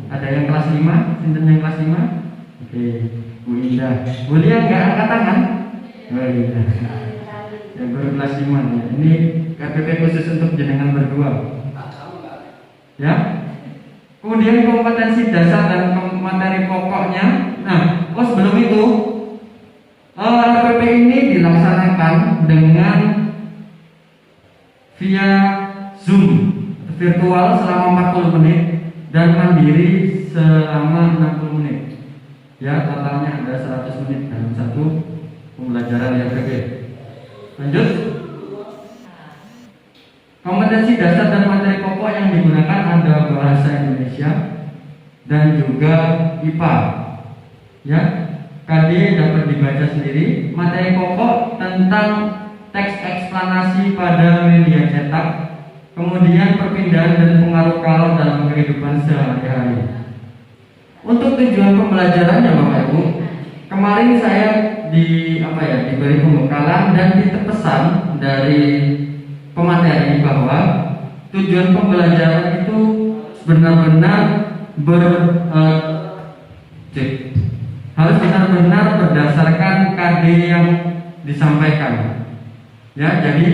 Ada yang kelas 5? Sinten yang kelas 5? Oke, Bu Indah. Bu Lia enggak angkat tangan? Oh iya. Yang baru kelas 5 ya. Ini KPP khusus untuk jenengan berdua. Ya. Kemudian kompetensi dasar dan materi pokoknya. Nah, sebelum itu RPP ini dilaksanakan dengan via Zoom virtual selama 40 menit dan mandiri selama 60 menit. Ya, totalnya ada 100 menit dalam satu pembelajaran RPP. Lanjut. Kompetensi dasar dan materi pokok yang digunakan ada bahasa Indonesia dan juga IPA. Ya, KD dapat dibaca sendiri. Materi pokok tentang teks eksplanasi pada media cetak, kemudian perpindahan dan pengaruh kalau dalam kehidupan sehari-hari. Untuk tujuan pembelajarannya Bapak Ibu, kemarin saya diberi pembekalan dan diterpesan dari pemateri bahwa tujuan pembelajaran itu benar-benar harus benar-benar berdasarkan KD yang disampaikan. Ya, jadi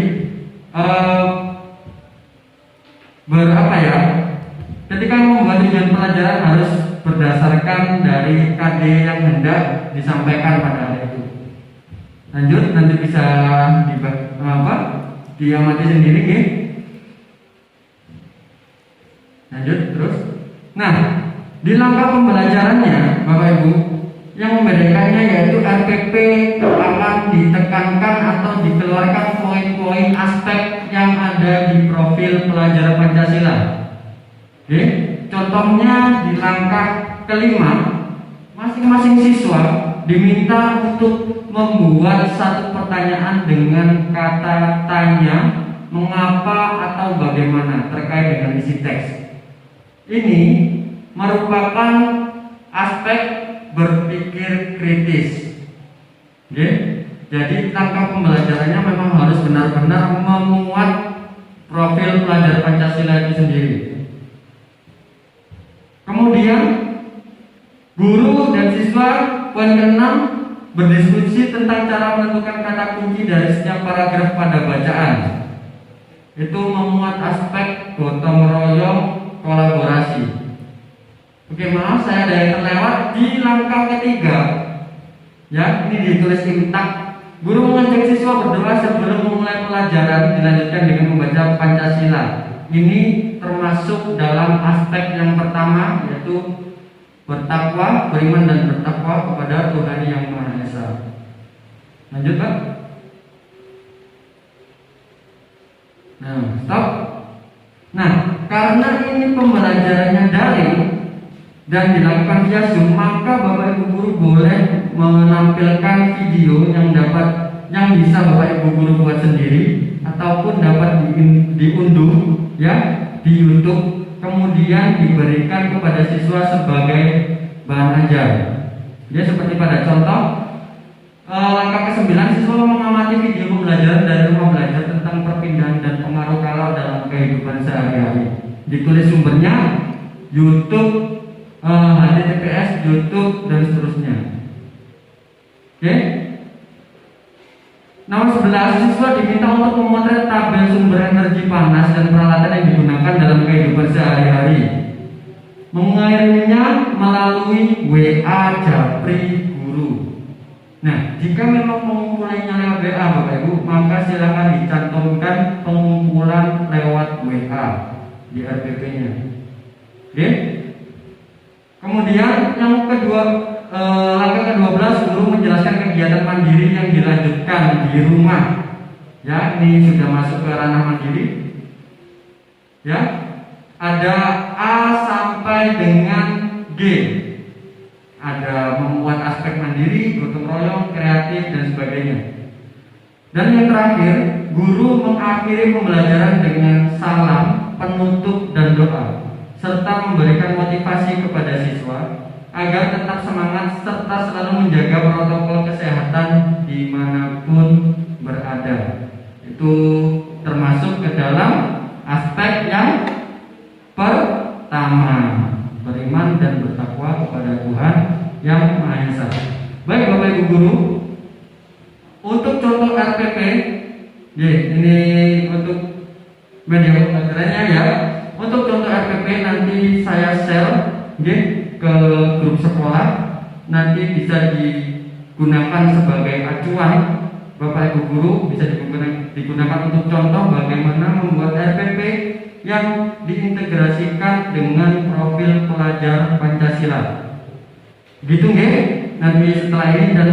ketika membuat tujuan pelajaran harus berdasarkan dari KD yang hendak disampaikan pada hari itu. Lanjut, nanti bisa diamati sendiri, nih. Lanjut terus. Nah, di langkah pembelajarannya, Bapak Ibu, yang membedakannya yaitu RPP akan ditekankan atau dikeluarkan poin-poin aspek yang ada di profil pelajar Pancasila. Oke, contohnya di langkah kelima, masing-masing siswa diminta untuk membuat satu pertanyaan dengan kata tanya, mengapa atau bagaimana terkait dengan isi teks. Ini merupakan aspek berpikir kritis. Oke? Jadi langkah pembelajarannya memang harus benar-benar memuat profil pelajar Pancasila itu sendiri. Kemudian guru dan siswa poin ke-6 berdiskusi tentang cara menentukan kata kunci dari setiap paragraf pada bacaan. Itu memuat aspek gotong royong kolaborasi. Oke, maaf saya ada yang terlewat di langkah ketiga. Ya, ini ditulis imtak. Guru mengajak siswa berdoa sebelum memulai pelajaran, dilanjutkan dengan membaca Pancasila. Ini termasuk dalam aspek yang pertama, yaitu bertakwa, beriman dan bertakwa kepada Tuhan Yang Maha Esa. Lanjut, Pak. Nah, stop. Nah, karena ini pembelajarannya daring dan dilakukan via Zoom, maka Bapak Ibu guru boleh menampilkan video yang bisa Bapak Ibu guru buat sendiri ataupun dapat diunduh ya di YouTube, kemudian diberikan kepada siswa sebagai bahan ajar. Ya, seperti pada contoh langkah ke-9, siswa mengamati video pembelajaran dari rumah belajar tentang perpindahan dan pengaruh kalau dalam kehidupan sehari-hari. Ditulis sumbernya YouTube, HTTPS, YouTube dan seterusnya. Oke. Nomor 11, siswa diminta untuk memotret tabel sumber energi panas dan peralatan yang digunakan dalam kehidupan sehari-hari. Mengiriminya melalui WA Japri guru. Nah, jika memang pengumpulannya lewat WA Bapak Ibu, maka silakan dicantumkan pengumpulan lewat WA di RPP-nya. Oke? Kemudian yang kedua, langkah ke-12, guru menjelaskan kegiatan mandiri yang dilanjutkan di rumah. Ya, ini sudah masuk ke ranah mandiri. Ya, ada A sampai dengan G. Ada membuat aspek mandiri, gotong royong, kreatif dan sebagainya. Dan yang terakhir, guru mengakhiri pembelajaran dengan salam, penutup dan doa, serta memberikan motivasi kepada siswa agar tetap semangat serta selalu menjaga protokol kesehatan dimanapun berada. Itu termasuk ke dalam aspek yang pertama, beriman dan bertakwa kepada Tuhan Yang Maha Esa. Baik Bapak Ibu Guru, untuk contoh RPP, ini untuk media pembelajarannya ya. Untuk contoh RPP nanti saya share ke grup sekolah, nanti bisa digunakan sebagai acuan Bapak Ibu Guru, bisa digunakan untuk contoh bagaimana membuat RPP yang diintegrasikan dengan profil pelajar Pancasila. Gitu nggih? Nanti setelah ini dan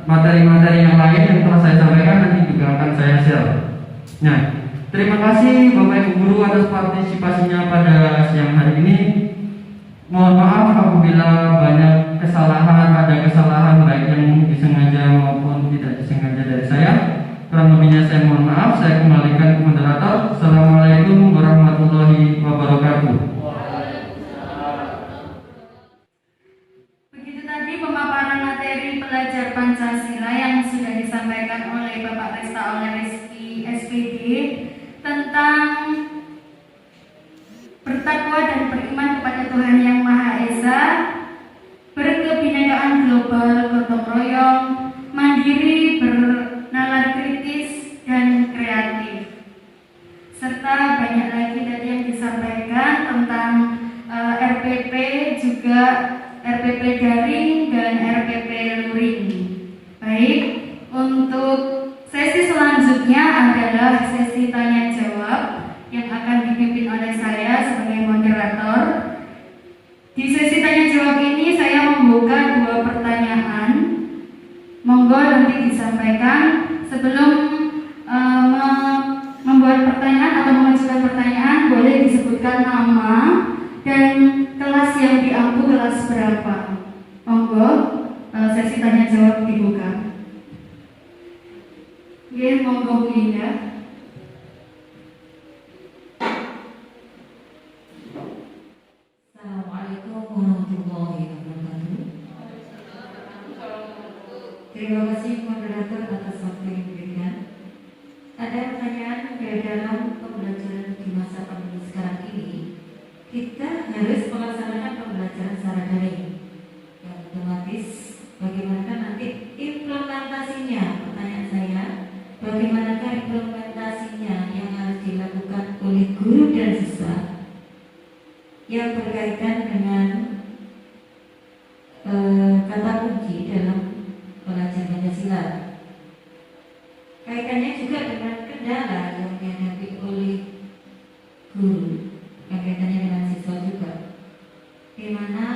materi-materi yang lain yang telah saya sampaikan nanti juga akan saya share. Nah, terima kasih Bapak Ibu Guru atas partisipasinya pada siang hari ini. Mohon maaf apabila banyak kesalahan, ada kesalahan baik yang disengaja maupun tidak disengaja dari saya. Kurang lebihnya saya mohon maaf. Saya kembalikan ke moderator. Assalamualaikum warahmatullahi wabarakatuh. Begitu tadi pemaparan materi pelajar Pancasila yang sudah disampaikan oleh Bapak Resta oleh Rizky SPD tentang bertakwa dan beriman kepada Tuhan Yang Maha Esa, berkebinekaan global, gotong royong, mandiri, bernalar kritis dan kreatif, serta banyak lagi tadi yang disampaikan tentang RPP, juga RPP daring dan RPP luring. Baik, untuk sesi selanjutnya adalah sesi tanya jawab yang akan dipimpin oleh saya sebagai moderator. Di sesi tanya jawab ini saya membuka 2 pertanyaan. Monggo nanti disampaikan. Sebelum membuat pertanyaan atau mengajukan pertanyaan, boleh disebutkan nama dan kelas yang diampu kelas berapa. Monggo, sesi tanya jawab dibuka. Oke, monggo Bu Indah. Assalamualaikum warahmatullahi wabarakatuh. Terima kasih moderator atas waktu yang diberikan. Ada pertanyaan dalam pembelajaran di masa pandemi sekarang ini, kita harus melaksanakan pembelajaran secara daring. Yang otomatis bagaimana nanti implementasinya? Pertanyaan saya, bagaimanakah implementasinya yang harus dilakukan oleh guru dan siswa yang berkaitan dengan kata kunci dalam pelajaran Pancasila. Kaitannya juga dengan kendala yang dihadapi oleh guru, kaitannya dengan siswa juga, di mana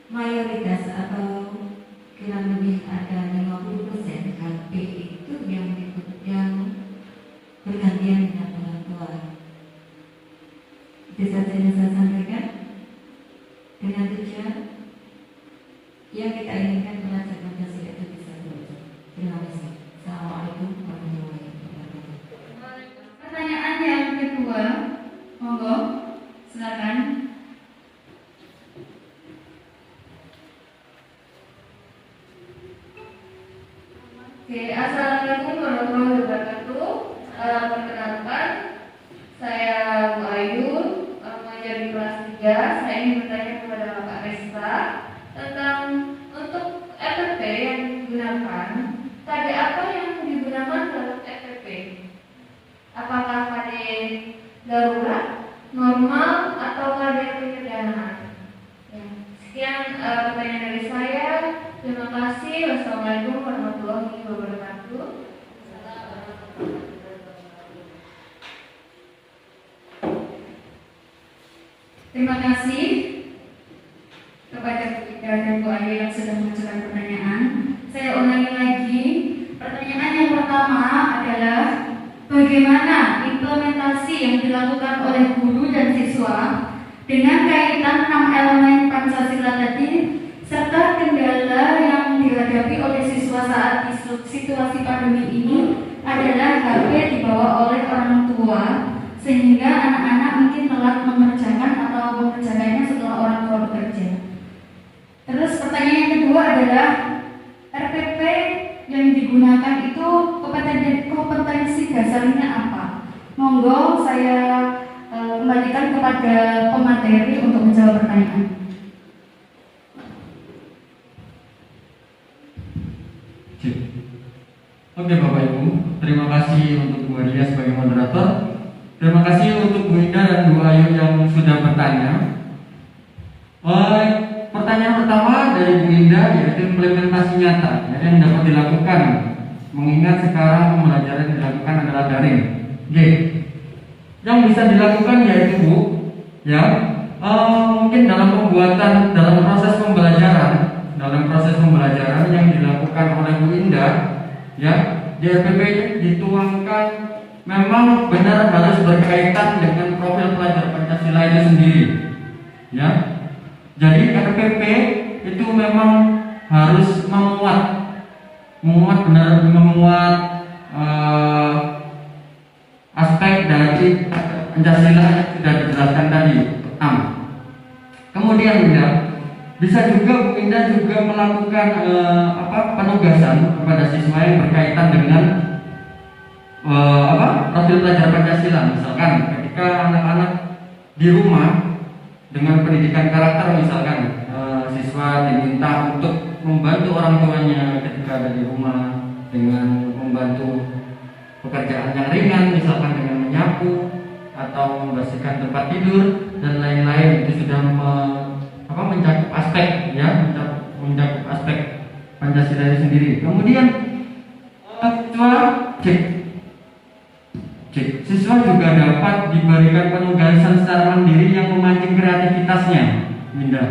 mayoritas atau kurang lebih ada 50% HP itu yang bergantian dengan orang tua. Itu saja yang saya sampaikan dengan tujuan yang kita inginkan belajar Pancasila itu bisa belajar. Terima kasih. Assalamualaikum warahmatullahi wabarakatuh. Pertanyaan yang kedua, monggo, silakan. Oke, assalamualaikum warahmatullahi wabarakatuh. Perkenalkan, saya Bu Ayu, mengajar di kelas 3. Saya ingin bertanya kepada Bapak Resta tentang untuk RPP yang digunakan. KD apa yang digunakan dalam RPP? Apakah KD darurat, normal, atau KD penyederhanaan? Ya. Sekian pertanyaan dari saya. Terima kasih. Wassalamualaikum warahmatullahi wabarakatuh. Terima kasih kepada Bu Ida dan Bu Ayu yang sudah mengajukan pertanyaan. Saya ulangi lagi. Pertanyaan yang pertama adalah bagaimana implementasi yang dilakukan oleh guru dan siswa dengan kaitan 6 elemen Pancasila tadi, serta kendala yang dihadapi oleh siswa saat di situasi pandemi ini. Ada adalah HP dibawa oleh orang tua sehingga anak-anak mungkin telat mengerjakan atau mengerjakannya setelah orang tua bekerja. Terus pertanyaan yang kedua adalah RPP yang digunakan itu kompetensi dasarnya apa? Monggo saya kembalikan kepada pemateri untuk menjawab pertanyaan. Oke Bapak Ibu, terima kasih untuk Bu Adia sebagai moderator. Terima kasih untuk Bu Ida dan Bu Ayu yang sudah bertanya. Pertanyaan pertama dari Bu Indah yaitu implementasi nyata yang dapat dilakukan mengingat sekarang pembelajaran yang dilakukan adalah daring. Oke. Yang bisa dilakukan yaitu Bu, ya, mungkin dalam proses pembelajaran yang dilakukan oleh Bu Indah, ya, di RPP dituangkan memang benar harus berkaitan dengan profil pelajar Pancasila itu sendiri, ya. Jadi RPP itu memang harus memuat aspek dari Pancasila yang sudah dijelaskan tadi. Kemudian bisa juga Bu Indah juga melakukan penugasan kepada siswa yang berkaitan dengan profil pelajar Pancasila. Misalkan ketika anak-anak di rumah dengan pendidikan karakter, misalkan siswa diminta untuk membantu orang tuanya ketika ada di rumah dengan membantu pekerjaan yang ringan, misalkan dengan menyapu atau membersihkan tempat tidur dan lain-lain. Itu sudah mencakup aspek, ya, mencakup aspek Pancasila itu sendiri. Kemudian siswa juga dapat diberikan penugasan secara mandiri yang memancing kreativitasnya, Winda.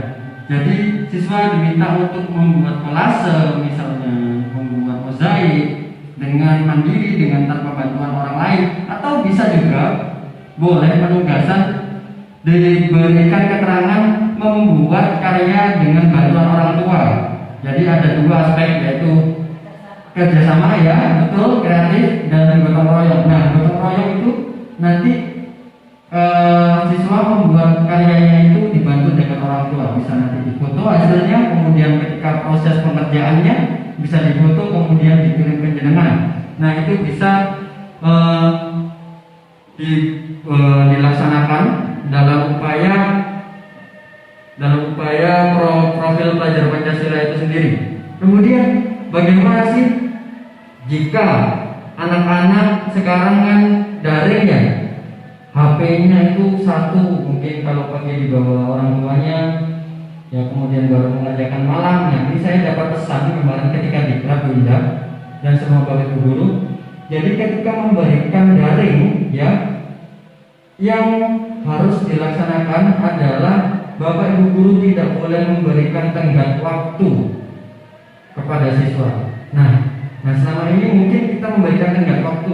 Jadi siswa diminta untuk membuat kolase, misalnya membuat mozaik dengan mandiri, dengan tanpa bantuan orang lain, atau bisa juga boleh penugasan diberikan keterangan membuat karya dengan bantuan orang tua. Jadi ada dua aspek, yaitu kerjasama, ya, betul, kreatif, dan gotong royong. Nah, gotong royong itu nanti siswa membuat karyanya itu dibantu dengan orang tua. Bisa nanti difoto hasilnya, kemudian ketika proses pengerjaannya bisa difoto, kemudian dikirim ke jenengan. Nah, itu bisa dilaksanakan dalam upaya profil pelajar Pancasila itu sendiri. Kemudian bagaimana sih jika anak-anak sekarang kan daring, ya, HP-nya itu satu, mungkin kalau pakai dibawa orang tuanya, ya, kemudian baru mengerjakan malam. Nah, ini saya dapat pesan kemarin ketika di Bunda dan semua bapak ibu guru. Jadi ketika memberikan daring, ya, yang harus dilaksanakan adalah bapak ibu guru tidak boleh memberikan tenggat waktu kepada siswa. Nah, selama ini mungkin kita memberikan tenggat waktu,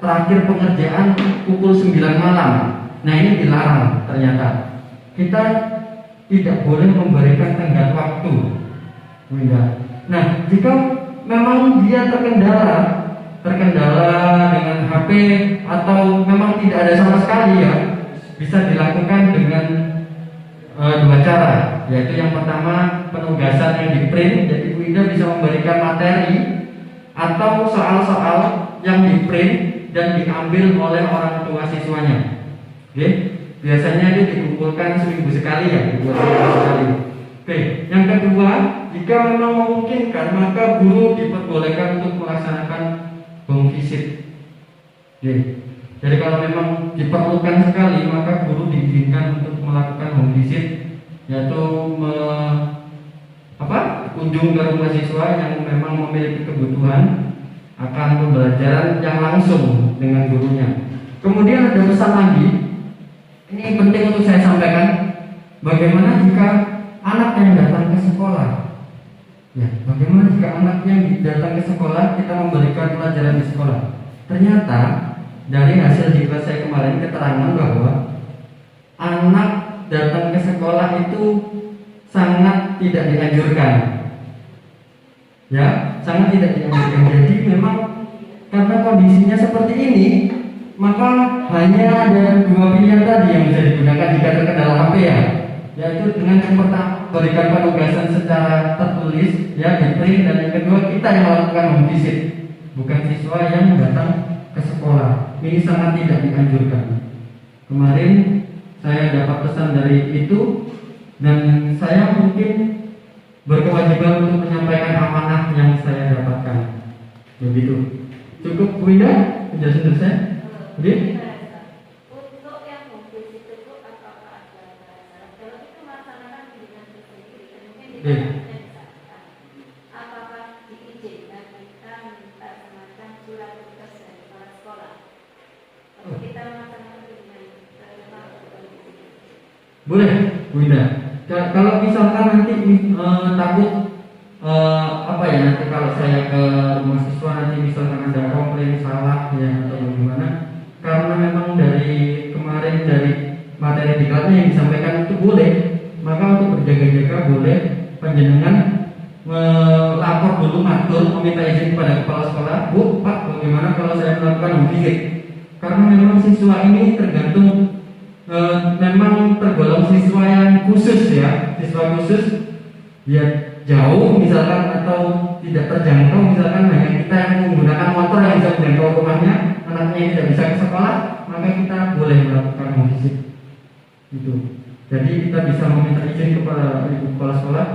terakhir pengerjaan pukul 9 malam. Nah, ini dilarang ternyata. Kita tidak boleh memberikan tenggat waktu. Nah, jika memang dia terkendala dengan HP atau memang tidak ada sama sekali, ya, bisa dilakukan dengan dua cara, yaitu yang pertama penugasan yang di print. Jadi Bu Ida bisa memberikan materi atau soal-soal yang di print dan diambil oleh orang tua siswanya. Oke, biasanya itu dikumpulkan seminggu sekali, ya, dibuat seminggu sekali. Oke, yang kedua, jika memang memungkinkan maka guru diperbolehkan untuk melaksanakan home visit. Oke, jadi kalau memang diperlukan sekali maka guru diizinkan untuk melakukan home visit, yaitu kunjung ke rumah siswa yang memang memiliki kebutuhan akan pembelajaran yang langsung dengan gurunya. Kemudian ada pesan lagi, ini penting untuk saya sampaikan. Bagaimana jika anak yang datang ke sekolah? Ya, bagaimana jika anak yang datang ke sekolah kita memberikan pelajaran di sekolah? Ternyata dari hasil di kelas saya kemarin keterangan bahwa anak datang ke sekolah itu sangat tidak dianjurkan. Ya, sangat tidak dianjurkan. Jadi memang karena kondisinya seperti ini, maka hanya ada dua pilihan tadi yang bisa digunakan jika terkendala HP ya, yaitu dengan yang pertama berikan penugasan secara tertulis ya di print, dan yang kedua kita yang melakukan home visit, bukan siswa yang datang ke sekolah. Ini sangat tidak dianjurkan. Kemarin saya dapat pesan dari itu, dan saya mungkin berkewajiban untuk menyampaikan amanah yang saya dapatkan. Begitu. Cukup Bu Ida penjelasan dari saya. Oke. Untuk yang mobil itu Bu, apakah ada bahasa? Kalau itu melaksanakan bimbingan tersendiri, mungkin Oke. kita apakah diizinkan kita minta semacam surat tugas dari kepala sekolah? Kalau kita melaksanakan bimbingan Boleh, Bu Ida. Kalau misalkan nanti takut apa ya, nanti kalau saya ke rumah siswa nanti misalkan ada komplain salah ya atau bagaimana, karena memang dari kemarin dari materi diklatnya yang disampaikan itu boleh, maka untuk berjaga-jaga boleh panjenengan melapor dulu, matur, meminta izin kepada kepala sekolah, Bu, Pak, bagaimana kalau saya melakukan home visit? Karena memang siswa ini tergantung memang tergolong siswa yang khusus ya, siswa khusus ya, jauh misalkan atau tidak terjangkau, misalkan hanya kita yang menggunakan motor yang bisa menjangkau rumahnya, anaknya yang tidak bisa ke sekolah, maka kita boleh melakukan home visit gitu. Jadi kita bisa meminta izin kepada ibu kepala sekolah,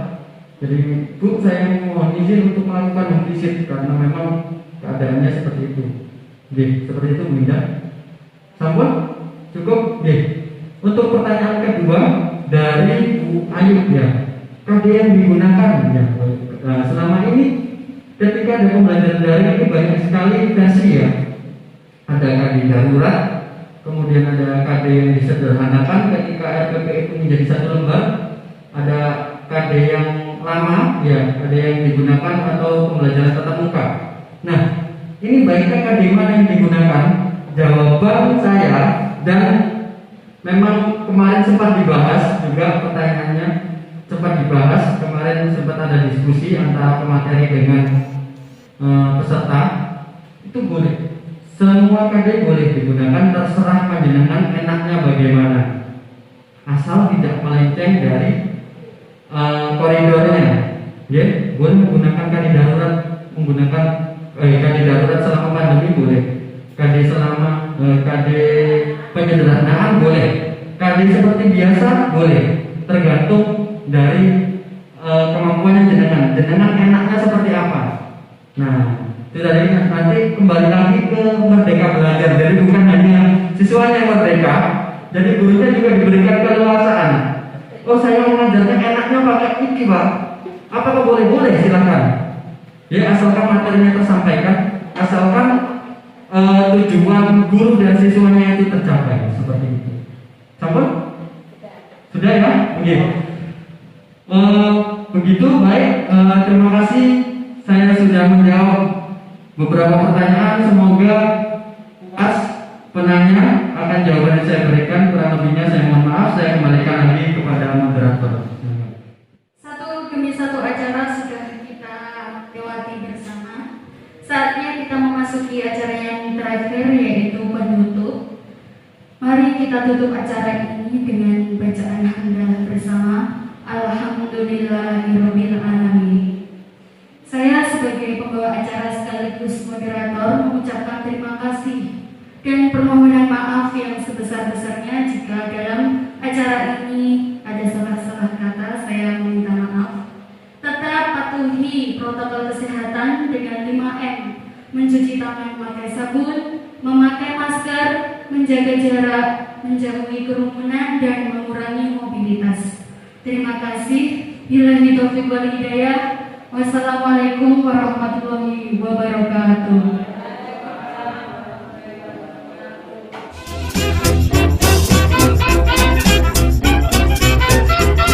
jadi Bu, saya mohon izin untuk melakukan home visit karena memang keadaannya seperti itu. Oke, seperti itu Bu Indah. Sampun? Cukup? Oke. Untuk pertanyaan kedua dari Bu Ayu ya, KD yang digunakan ya. Nah, selama ini ketika ada pembelajaran daring ini banyak sekali versi ya. Ada KD darurat, kemudian ada KD yang disederhanakan ketika RPP itu menjadi satu lembar, ada KD yang lama ya, KD yang digunakan atau pembelajaran tatap muka. Nah, ini baiknya KD mana yang digunakan? Jawaban saya, dan memang kemarin sempat dibahas juga pertanyaannya, sempat dibahas kemarin, sempat ada diskusi antara pemateri dengan peserta. Itu boleh, semua KD boleh digunakan, terserah panjenengan enaknya bagaimana, asal tidak melenceng dari koridornya. Ya, boleh menggunakan KD darurat, menggunakan KD darurat selama pandemi boleh, KD selama KD penyederhanaan boleh, KD seperti biasa boleh, tergantung dari kemampuannya jenengan enaknya seperti apa. Nah, itu tadi nanti kembali lagi ke merdeka belajar. Jadi bukan hanya siswanya yang merdeka, jadi gurunya juga diberikan keleluasaan. Oh, saya mengajarnya enaknya pakai iki Pak, apakah boleh silakan. Ya, asalkan materinya tersampaikan, asalkan tujuan guru dan siswanya itu tercapai, seperti itu. Sampun? Sudah ya? Begitu, baik. Terima kasih. Saya sudah menjawab beberapa pertanyaan. Semoga puas penanya akan jawaban yang saya berikan. Kurang lebihnya saya mohon maaf. Saya kembalikan lagi kepada moderator. Satu demi satu acara sudah kita lewati bersama. Saatnya kita memasuki acara yang terakhir, yaitu penutup. Mari kita tutup acara ini dengan bacaan hamdalah bersama. Alhamdulillahirabbil alamin. Saya sebagai pembawa acara sekaligus moderator mengucapkan terima kasih dan permohonan maaf yang sebesar-besarnya jika dalam acara ini ada salah-salah kata. Saya meminta maaf. Tetap patuhi protokol kesehatan dengan 5M, mencuci tangan memakai sabun, memakai masker, menjaga jarak, menjauhi kerumunan, dan mengurangi mobilitas. Terima kasih. Billahi taufiq wal hidayah. Wassalamualaikum warahmatullahi wabarakatuh.